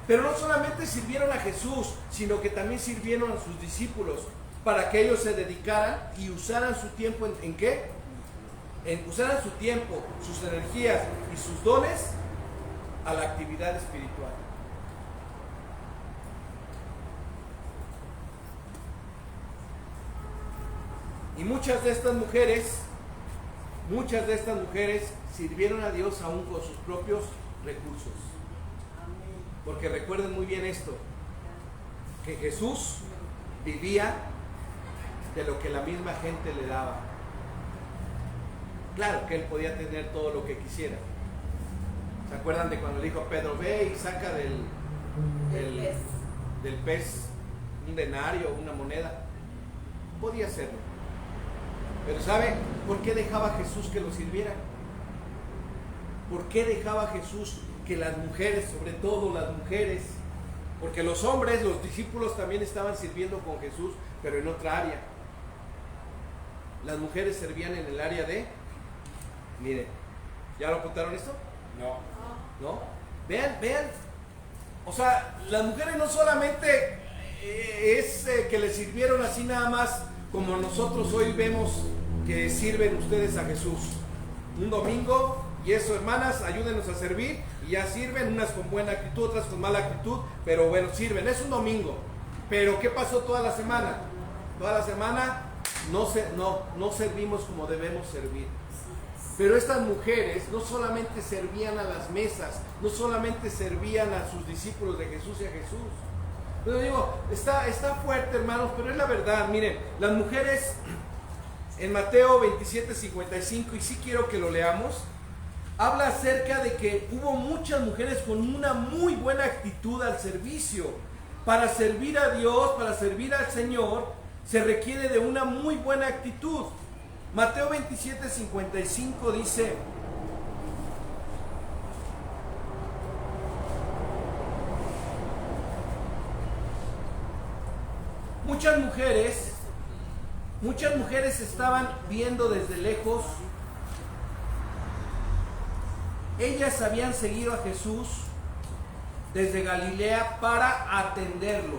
Pero no solamente sirvieron a Jesús, sino que también sirvieron a sus discípulos para que ellos se dedicaran y usaran su tiempo ¿en qué? Usaran su tiempo, sus energías y sus dones a la actividad espiritual. Y muchas de estas mujeres sirvieron a Dios aún con sus propios recursos. Porque recuerden muy bien esto, que Jesús vivía de lo que la misma gente le daba. Claro que Él podía tener todo lo que quisiera. ¿Se acuerdan de cuando le dijo a Pedro: ve y saca del pez un denario, una moneda? Podía hacerlo. Pero ¿sabe por qué dejaba Jesús que lo sirviera? ¿Por qué dejaba Jesús que las mujeres, sobre todo las mujeres, porque los hombres, los discípulos también estaban sirviendo con Jesús, pero en otra área? Las mujeres servían en el área de, miren, ¿ya lo apuntaron esto? ¿No? Vean, o sea, las mujeres no solamente es que le sirvieron así nada más, como nosotros hoy vemos que sirven ustedes a Jesús. Un domingo, y eso, hermanas, ayúdenos a servir, y ya sirven, unas con buena actitud, otras con mala actitud, pero bueno, sirven, es un domingo. Pero ¿qué pasó toda la semana? Toda la semana no servimos como debemos servir. Pero estas mujeres no solamente servían a las mesas, no solamente servían a sus discípulos de Jesús y a Jesús. Pero digo, está fuerte, hermanos, pero es la verdad. Miren, las mujeres en Mateo 27:55, y sí quiero que lo leamos, habla acerca de que hubo muchas mujeres con una muy buena actitud al servicio. Para servir a Dios, para servir al Señor, se requiere de una muy buena actitud. Mateo 27:55 dice: muchas mujeres estaban viendo desde lejos. Ellas habían seguido a Jesús desde Galilea para atenderlo.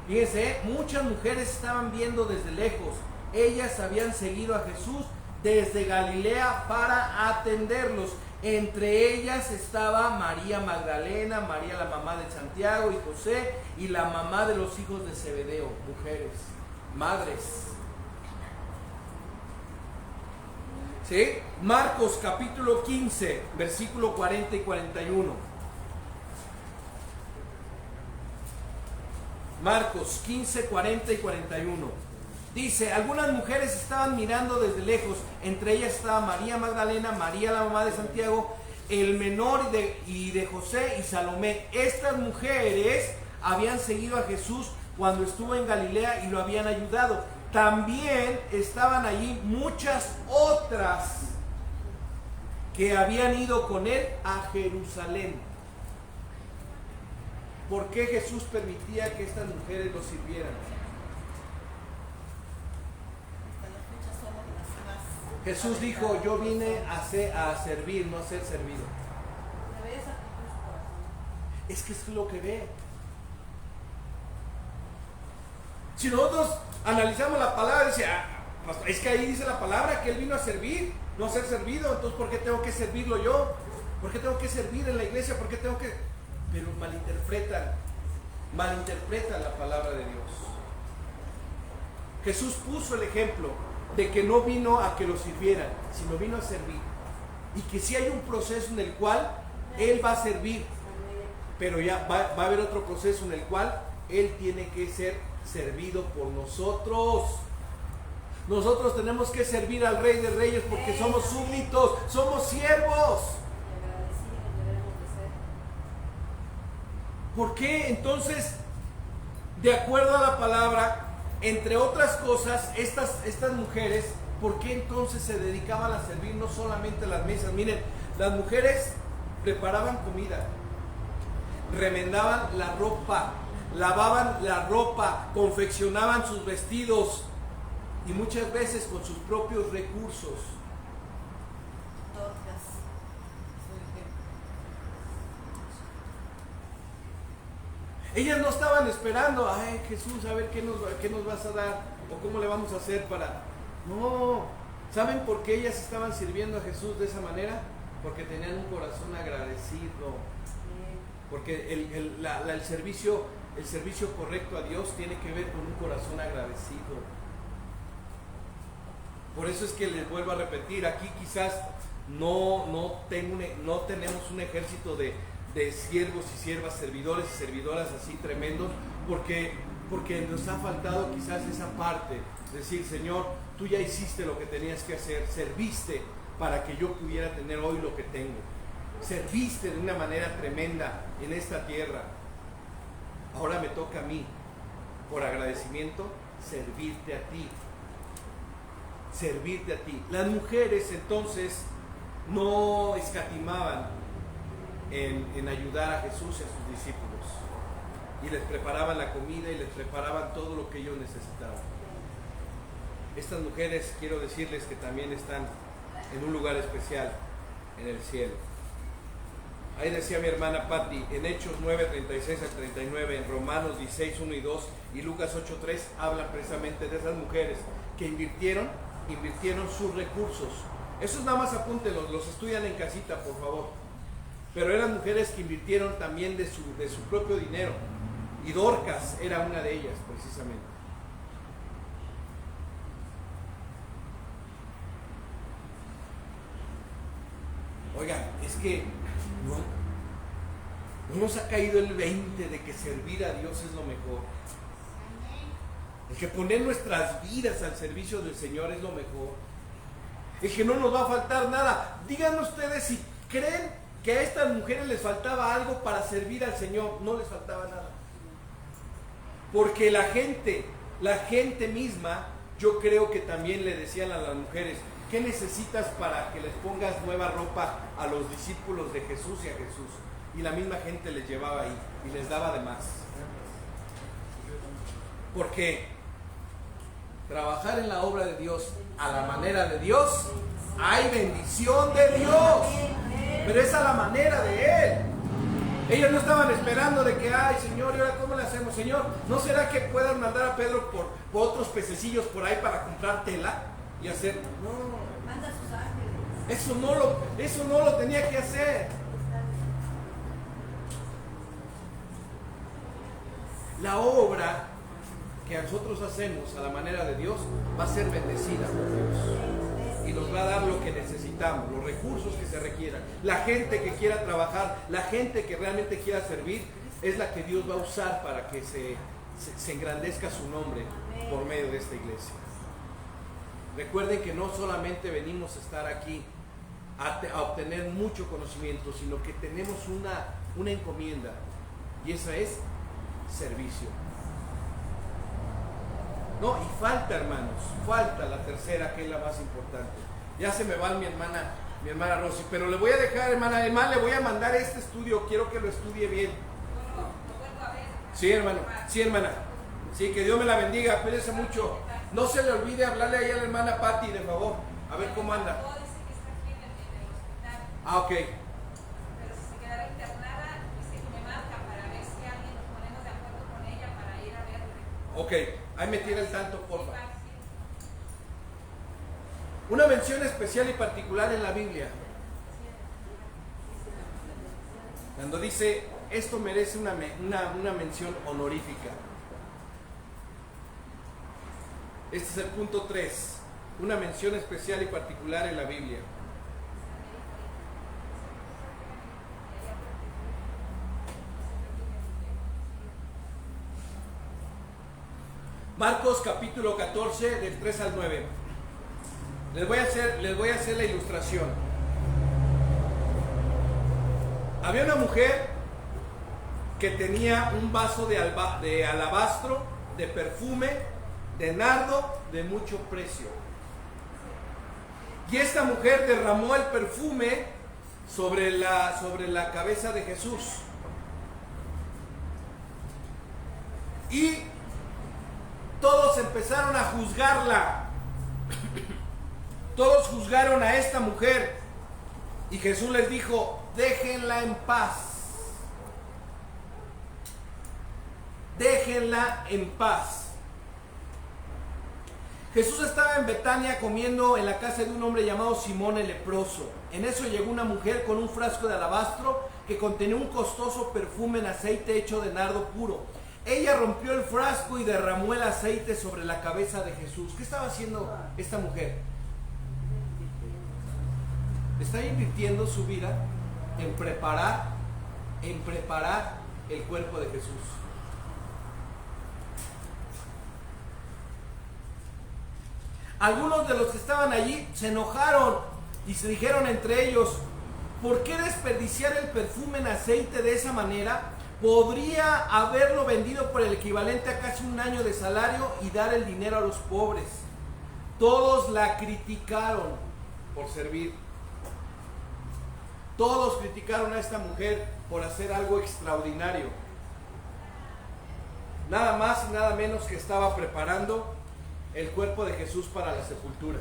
Fíjense, muchas mujeres estaban viendo desde lejos. Ellas habían seguido a Jesús desde Galilea para atenderlos. Entre ellas estaba María Magdalena, María la mamá de Santiago y José, y la mamá de los hijos de Zebedeo. Mujeres, madres. ¿Sí? Marcos capítulo 15, versículo 40 y 41. Marcos 15, 40 y 41. Dice: algunas mujeres estaban mirando desde lejos, entre ellas estaba María Magdalena, María la mamá de Santiago, el menor y de José y Salomé. Estas mujeres habían seguido a Jesús cuando estuvo en Galilea y lo habían ayudado. También estaban allí muchas otras que habían ido con él a Jerusalén. ¿Por qué Jesús permitía que estas mujeres lo sirvieran? Jesús dijo: yo vine a servir, no a ser servido. Es que es lo que ve. Si nosotros analizamos la palabra, dice: es que ahí dice la palabra que Él vino a servir, no a ser servido. Entonces, ¿por qué tengo que servirlo yo? ¿Por qué tengo que servir en la iglesia? ¿Por qué tengo que...? Pero malinterpretan la palabra de Dios. Jesús puso el ejemplo de que no vino a que lo sirvieran, sino vino a servir. Y que sí hay un proceso en el cual Él va a servir, pero ya va a haber otro proceso en el cual Él tiene que ser servido por nosotros. Nosotros tenemos que servir al Rey de Reyes porque somos súbditos, somos siervos. ¿Por qué entonces, de acuerdo a la palabra, entre otras cosas, estas mujeres, por qué entonces se dedicaban a servir no solamente a las mesas? Miren, las mujeres preparaban comida, remendaban la ropa, lavaban la ropa, confeccionaban sus vestidos, y muchas veces con sus propios recursos. Ellas no estaban esperando: ay, Jesús, a ver qué nos vas a dar, o cómo le vamos a hacer para... No. ¿Saben por qué ellas estaban sirviendo a Jesús de esa manera? Porque tenían un corazón agradecido. Porque el servicio correcto a Dios tiene que ver con un corazón agradecido. Por eso es que les vuelvo a repetir, aquí quizás no tenemos un ejército de siervos y siervas, servidores y servidoras así tremendos, porque nos ha faltado quizás esa parte, decir: Señor, tú ya hiciste lo que tenías que hacer, serviste para que yo pudiera tener hoy lo que tengo, serviste de una manera tremenda en esta tierra, ahora me toca a mí, por agradecimiento, servirte a ti. Las mujeres entonces no escatimaban en ayudar a Jesús y a sus discípulos, y les preparaban la comida y les preparaban todo lo que ellos necesitaban. Estas mujeres, quiero decirles que también están en un lugar especial en el cielo. Ahí decía mi hermana Patti, en Hechos 9, 36 al 39, en Romanos 16, 1 y 2 y Lucas 8, 3, hablan precisamente de esas mujeres que invirtieron sus recursos. Esos nada más apúntenlos, los estudian en casita, por favor. Pero eran mujeres que invirtieron también de su propio dinero. Y Dorcas era una de ellas, precisamente. Oigan, es que no nos ha caído el 20 de que servir a Dios es lo mejor. El que poner nuestras vidas al servicio del Señor es lo mejor. El que no nos va a faltar nada. Díganme ustedes si creen que a estas mujeres les faltaba algo para servir al Señor. No les faltaba nada. Porque la gente misma, yo creo que también le decían a las mujeres: ¿qué necesitas para que les pongas nueva ropa a los discípulos de Jesús y a Jesús? Y la misma gente les llevaba ahí y les daba de más. Porque trabajar en la obra de Dios a la manera de Dios, hay bendición de Dios, pero es a la manera de Él. Ellos no estaban esperando de que, ay Señor, ¿y ahora cómo le hacemos? Señor, ¿no será que puedan mandar a Pedro por otros pececillos por ahí para comprar tela y hacer? No, Manda a sus ángeles. eso no lo tenía que hacer. La obra que nosotros hacemos a la manera de Dios va a ser bendecida por Dios y nos va a dar lo que necesitamos, los recursos que se requieran. La gente que quiera trabajar, la gente que realmente quiera servir, es la que Dios va a usar para que se engrandezca su nombre por medio de esta iglesia. Recuerden que no solamente venimos a estar aquí a obtener mucho conocimiento, sino que tenemos una encomienda, y esa es servicio. No, y falta, hermanos, falta la tercera, que es la más importante. Ya se me va mi hermana Rosy, pero le voy a dejar, hermana, además le voy a mandar este estudio, quiero que lo estudie bien. Sí, hermano, sí, hermana. Sí, que Dios me la bendiga, cuídese mucho. No se le olvide hablarle ahí a la hermana Patti, de favor, a ver cómo anda. Ah, ok. Ok, ahí me tiene el tanto, porfa. Una mención especial y particular en la Biblia, cuando dice, esto merece una mención honorífica. Este es el punto 3, una mención especial y particular en la Biblia. Marcos capítulo 14, del 3 al 9. Les voy a hacer la ilustración. Había una mujer que tenía un vaso de alabastro, de perfume, de nardo, de mucho precio. Y esta mujer derramó el perfume sobre la cabeza de Jesús. Y todos empezaron a juzgarla. Todos juzgaron a esta mujer. Y Jesús les dijo, déjenla en paz. Déjenla en paz. Jesús estaba en Betania comiendo en la casa de un hombre llamado Simón el leproso. En eso llegó una mujer con un frasco de alabastro que contenía un costoso perfume en aceite hecho de nardo puro. Ella rompió el frasco y derramó el aceite sobre la cabeza de Jesús. ¿Qué estaba haciendo esta mujer? Está invirtiendo su vida en preparar el cuerpo de Jesús. Algunos de los que estaban allí se enojaron y se dijeron entre ellos, ¿por qué desperdiciar el perfume en aceite de esa manera? Podría haberlo vendido por el equivalente a casi un año de salario y dar el dinero a los pobres. Todos la criticaron por servir. Todos criticaron a esta mujer por hacer algo extraordinario. Nada más y nada menos que estaba preparando el cuerpo de Jesús para la sepultura.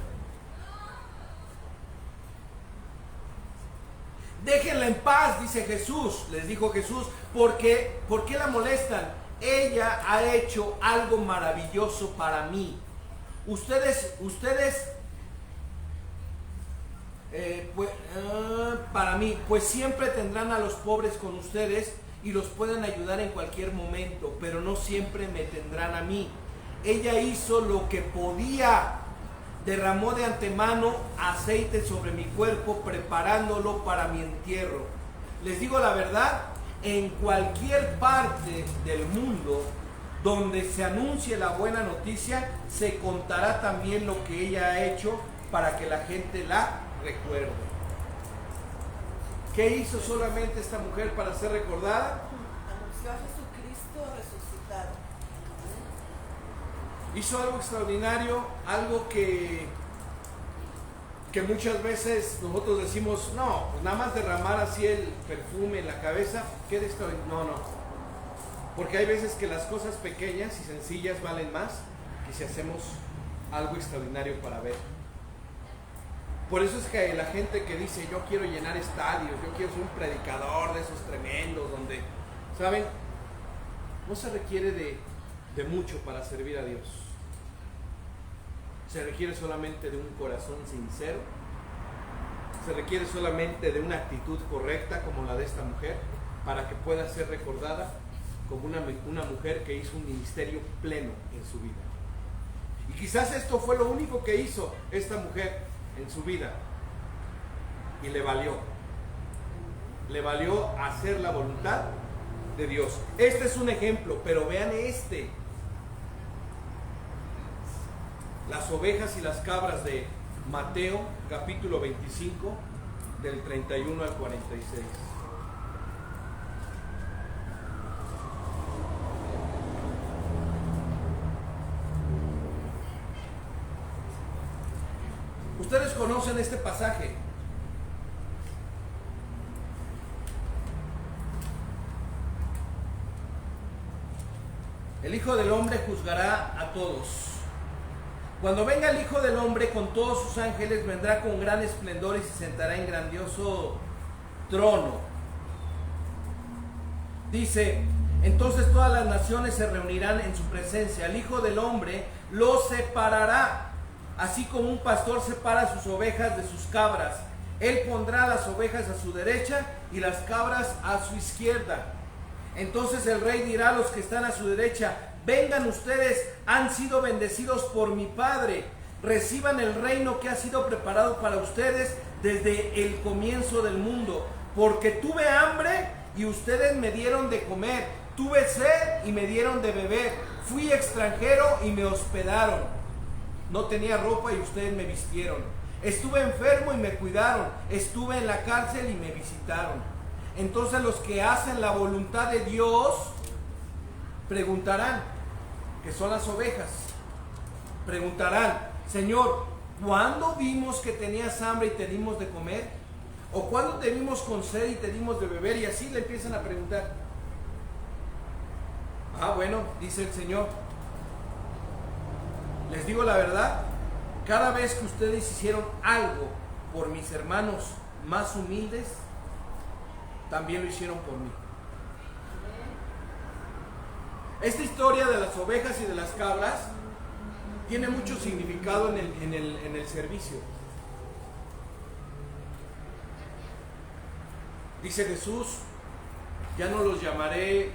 Déjenla en paz, dice Jesús, les dijo Jesús, ¿por qué la molestan? Ella ha hecho algo maravilloso para mí. Para mí, pues siempre tendrán a los pobres con ustedes y los pueden ayudar en cualquier momento, pero no siempre me tendrán a mí. Ella hizo lo que podía derramó de antemano aceite sobre mi cuerpo, preparándolo para mi entierro. Les digo la verdad, en cualquier parte del mundo donde se anuncie la buena noticia, se contará también lo que ella ha hecho para que la gente la recuerde. ¿Qué hizo solamente esta mujer para ser recordada? Anunció a Jesucristo resucitado. Hizo algo extraordinario, algo que muchas veces nosotros decimos, no, pues nada más derramar así el perfume en la cabeza, ¿qué de extraordinario? No. Porque hay veces que las cosas pequeñas y sencillas valen más que si hacemos algo extraordinario para ver. Por eso es que la gente que dice, yo quiero llenar estadios, yo quiero ser un predicador de esos tremendos, donde, ¿saben? No se requiere de mucho para servir a Dios. Se requiere solamente de un corazón sincero. Se requiere solamente de una actitud correcta como la de esta mujer para que pueda ser recordada como una mujer que hizo un ministerio pleno en su vida. Y quizás esto fue lo único que hizo esta mujer en su vida. Y le valió. Le valió hacer la voluntad de Dios. Este es un ejemplo, pero vean este. Las ovejas y las cabras de Mateo, capítulo 25, del 31 al 46. Ustedes conocen este pasaje. El Hijo del Hombre juzgará a todos. Cuando venga el Hijo del Hombre con todos sus ángeles, vendrá con gran esplendor y se sentará en grandioso trono. Dice, entonces todas las naciones se reunirán en su presencia. El Hijo del Hombre los separará, así como un pastor separa sus ovejas de sus cabras. Él pondrá las ovejas a su derecha y las cabras a su izquierda. Entonces el rey dirá a los que están a su derecha, vengan ustedes, han sido bendecidos por mi Padre, reciban el reino que ha sido preparado para ustedes desde el comienzo del mundo, porque tuve hambre y ustedes me dieron de comer, tuve sed y me dieron de beber, fui extranjero y me hospedaron, no tenía ropa y ustedes me vistieron, estuve enfermo y me cuidaron, estuve en la cárcel y me visitaron. Entonces los que hacen la voluntad de Dios preguntarán, que son las ovejas, preguntarán, Señor, ¿cuándo vimos que tenías hambre y te dimos de comer? ¿O cuándo te vimos con sed y te dimos de beber? Y así le empiezan a preguntar. Bueno, dice el Señor, les digo la verdad, cada vez que ustedes hicieron algo por mis hermanos más humildes, también lo hicieron por mí. Esta historia de las ovejas y de las cabras tiene mucho significado en el servicio. Dice Jesús, ya no los llamaré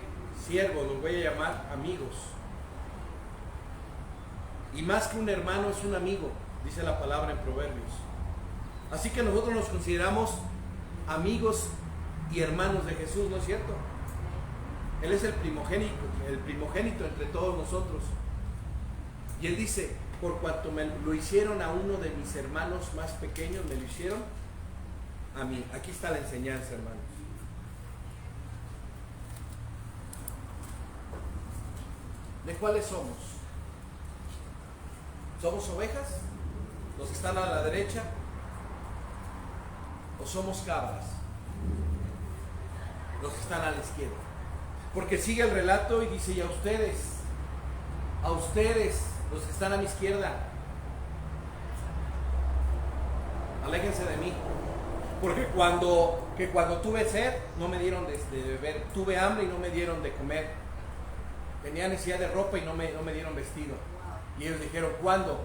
siervos, los voy a llamar amigos. Y más que un hermano es un amigo, dice la palabra en Proverbios. Así que nosotros nos consideramos amigos y hermanos de Jesús, ¿no es cierto? Él es el primogénito entre todos nosotros. Y Él dice, por cuanto me lo hicieron a uno de mis hermanos más pequeños, me lo hicieron a mí. Aquí está la enseñanza, hermanos. ¿De cuáles somos? ¿Somos ovejas? ¿Los que están a la derecha? ¿O somos cabras? Los que están a la izquierda. Porque sigue el relato y dice, y a ustedes, los que están a mi izquierda, aléjense de mí. Porque cuando tuve sed, no me dieron de beber, tuve hambre y no me dieron de comer, tenía necesidad de ropa y no me dieron vestido. Y ellos dijeron, ¿cuándo?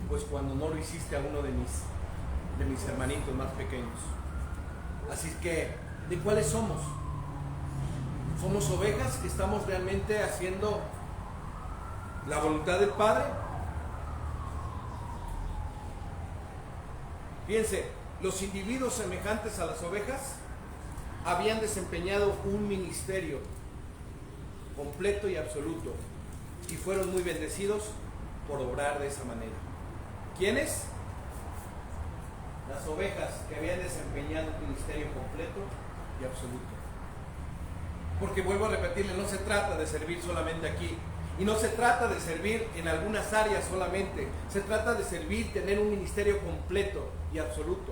Pues cuando no lo hiciste a uno de mis hermanitos más pequeños. Así que, ¿de cuáles somos? ¿Somos ovejas que estamos realmente haciendo la voluntad del Padre? Fíjense, los individuos semejantes a las ovejas habían desempeñado un ministerio completo y absoluto y fueron muy bendecidos por obrar de esa manera. ¿Quiénes? Las ovejas que habían desempeñado un ministerio completo y absoluto. Porque vuelvo a repetirle, no se trata de servir solamente aquí, y no se trata de servir en algunas áreas solamente, se trata de servir, tener un ministerio completo y absoluto.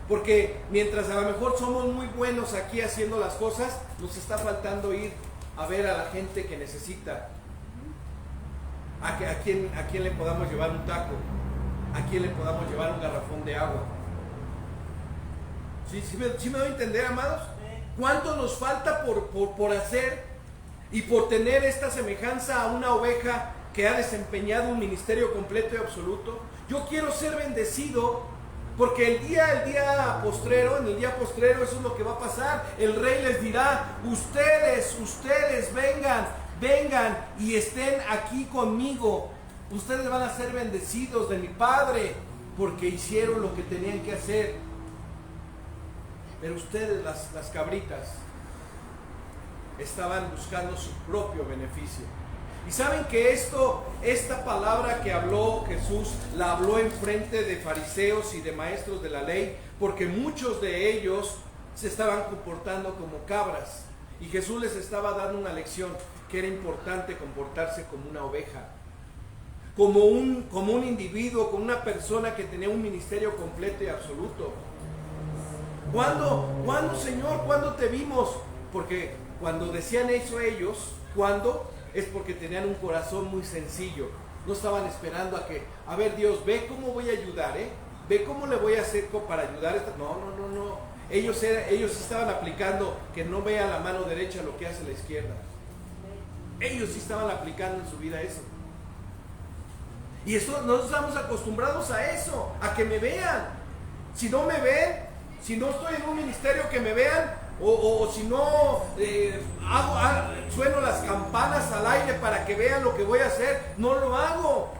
Porque mientras a lo mejor somos muy buenos aquí haciendo las cosas, nos está faltando ir a ver a la gente que necesita, a quien le podamos llevar un taco, a quien le podamos llevar un garrafón de agua. ¿Sí me doy a entender, amados? ¿Cuánto nos falta por hacer y por tener esta semejanza a una oveja que ha desempeñado un ministerio completo y absoluto? Yo quiero ser bendecido porque en el día postrero eso es lo que va a pasar. El rey les dirá: ustedes vengan y estén aquí conmigo. Ustedes van a ser bendecidos de mi Padre porque hicieron lo que tenían que hacer. Pero ustedes, las cabritas, estaban buscando su propio beneficio. Y saben que esta palabra que habló Jesús, la habló en frente de fariseos y de maestros de la ley, porque muchos de ellos se estaban comportando como cabras. Y Jesús les estaba dando una lección, que era importante comportarse como una oveja, como un individuo, como una persona que tenía un ministerio completo y absoluto. ¿Cuándo, Señor? ¿Cuándo te vimos? Porque cuando decían eso ellos, ¿cuándo? Es porque tenían un corazón muy sencillo. No estaban esperando a ver, Dios, ve cómo voy a ayudar, ve cómo le voy a hacer para ayudar. No. Ellos estaban aplicando que no vea la mano derecha lo que hace la izquierda. Ellos sí estaban aplicando en su vida eso. Y nosotros estamos acostumbrados a eso, a que me vean. Si no me ven, si no estoy en un ministerio, que me vean, o si no sueno las campanas al aire para que vean lo que voy a hacer, no lo hago.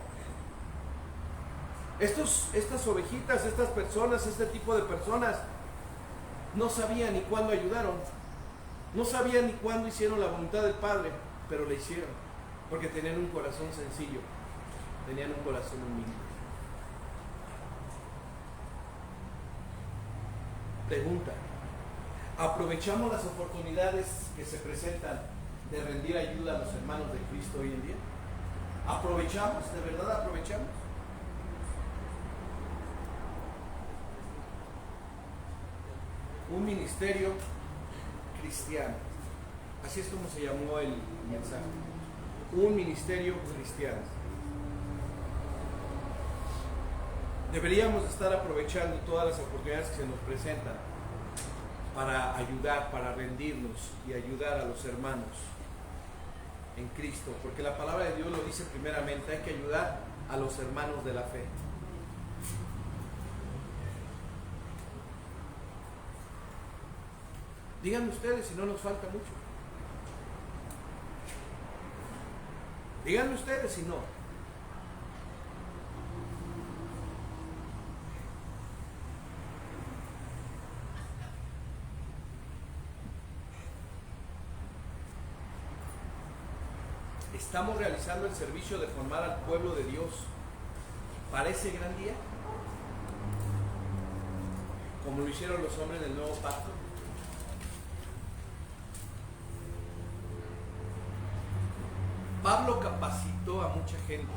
Estas ovejitas, estas personas, este tipo de personas, no sabían ni cuándo ayudaron, no sabían ni cuándo hicieron la voluntad del Padre, pero la hicieron, porque tenían un corazón sencillo, tenían un corazón humilde. Pregunta: ¿aprovechamos las oportunidades que se presentan de rendir ayuda a los hermanos de Cristo hoy en día? ¿Aprovechamos? ¿De verdad aprovechamos? Un ministerio cristiano. Así es como se llamó el mensaje. Un ministerio cristiano. Deberíamos estar aprovechando todas las oportunidades que se nos presentan para ayudar, para rendirnos y ayudar a los hermanos en Cristo, porque la palabra de Dios lo dice primeramente, hay que ayudar a los hermanos de la fe. Díganme ustedes si no nos falta mucho. Díganme ustedes si no. ¿Estamos realizando el servicio de formar al pueblo de Dios para ese gran día? Como lo hicieron los hombres del nuevo pacto. Pablo capacitó a mucha gente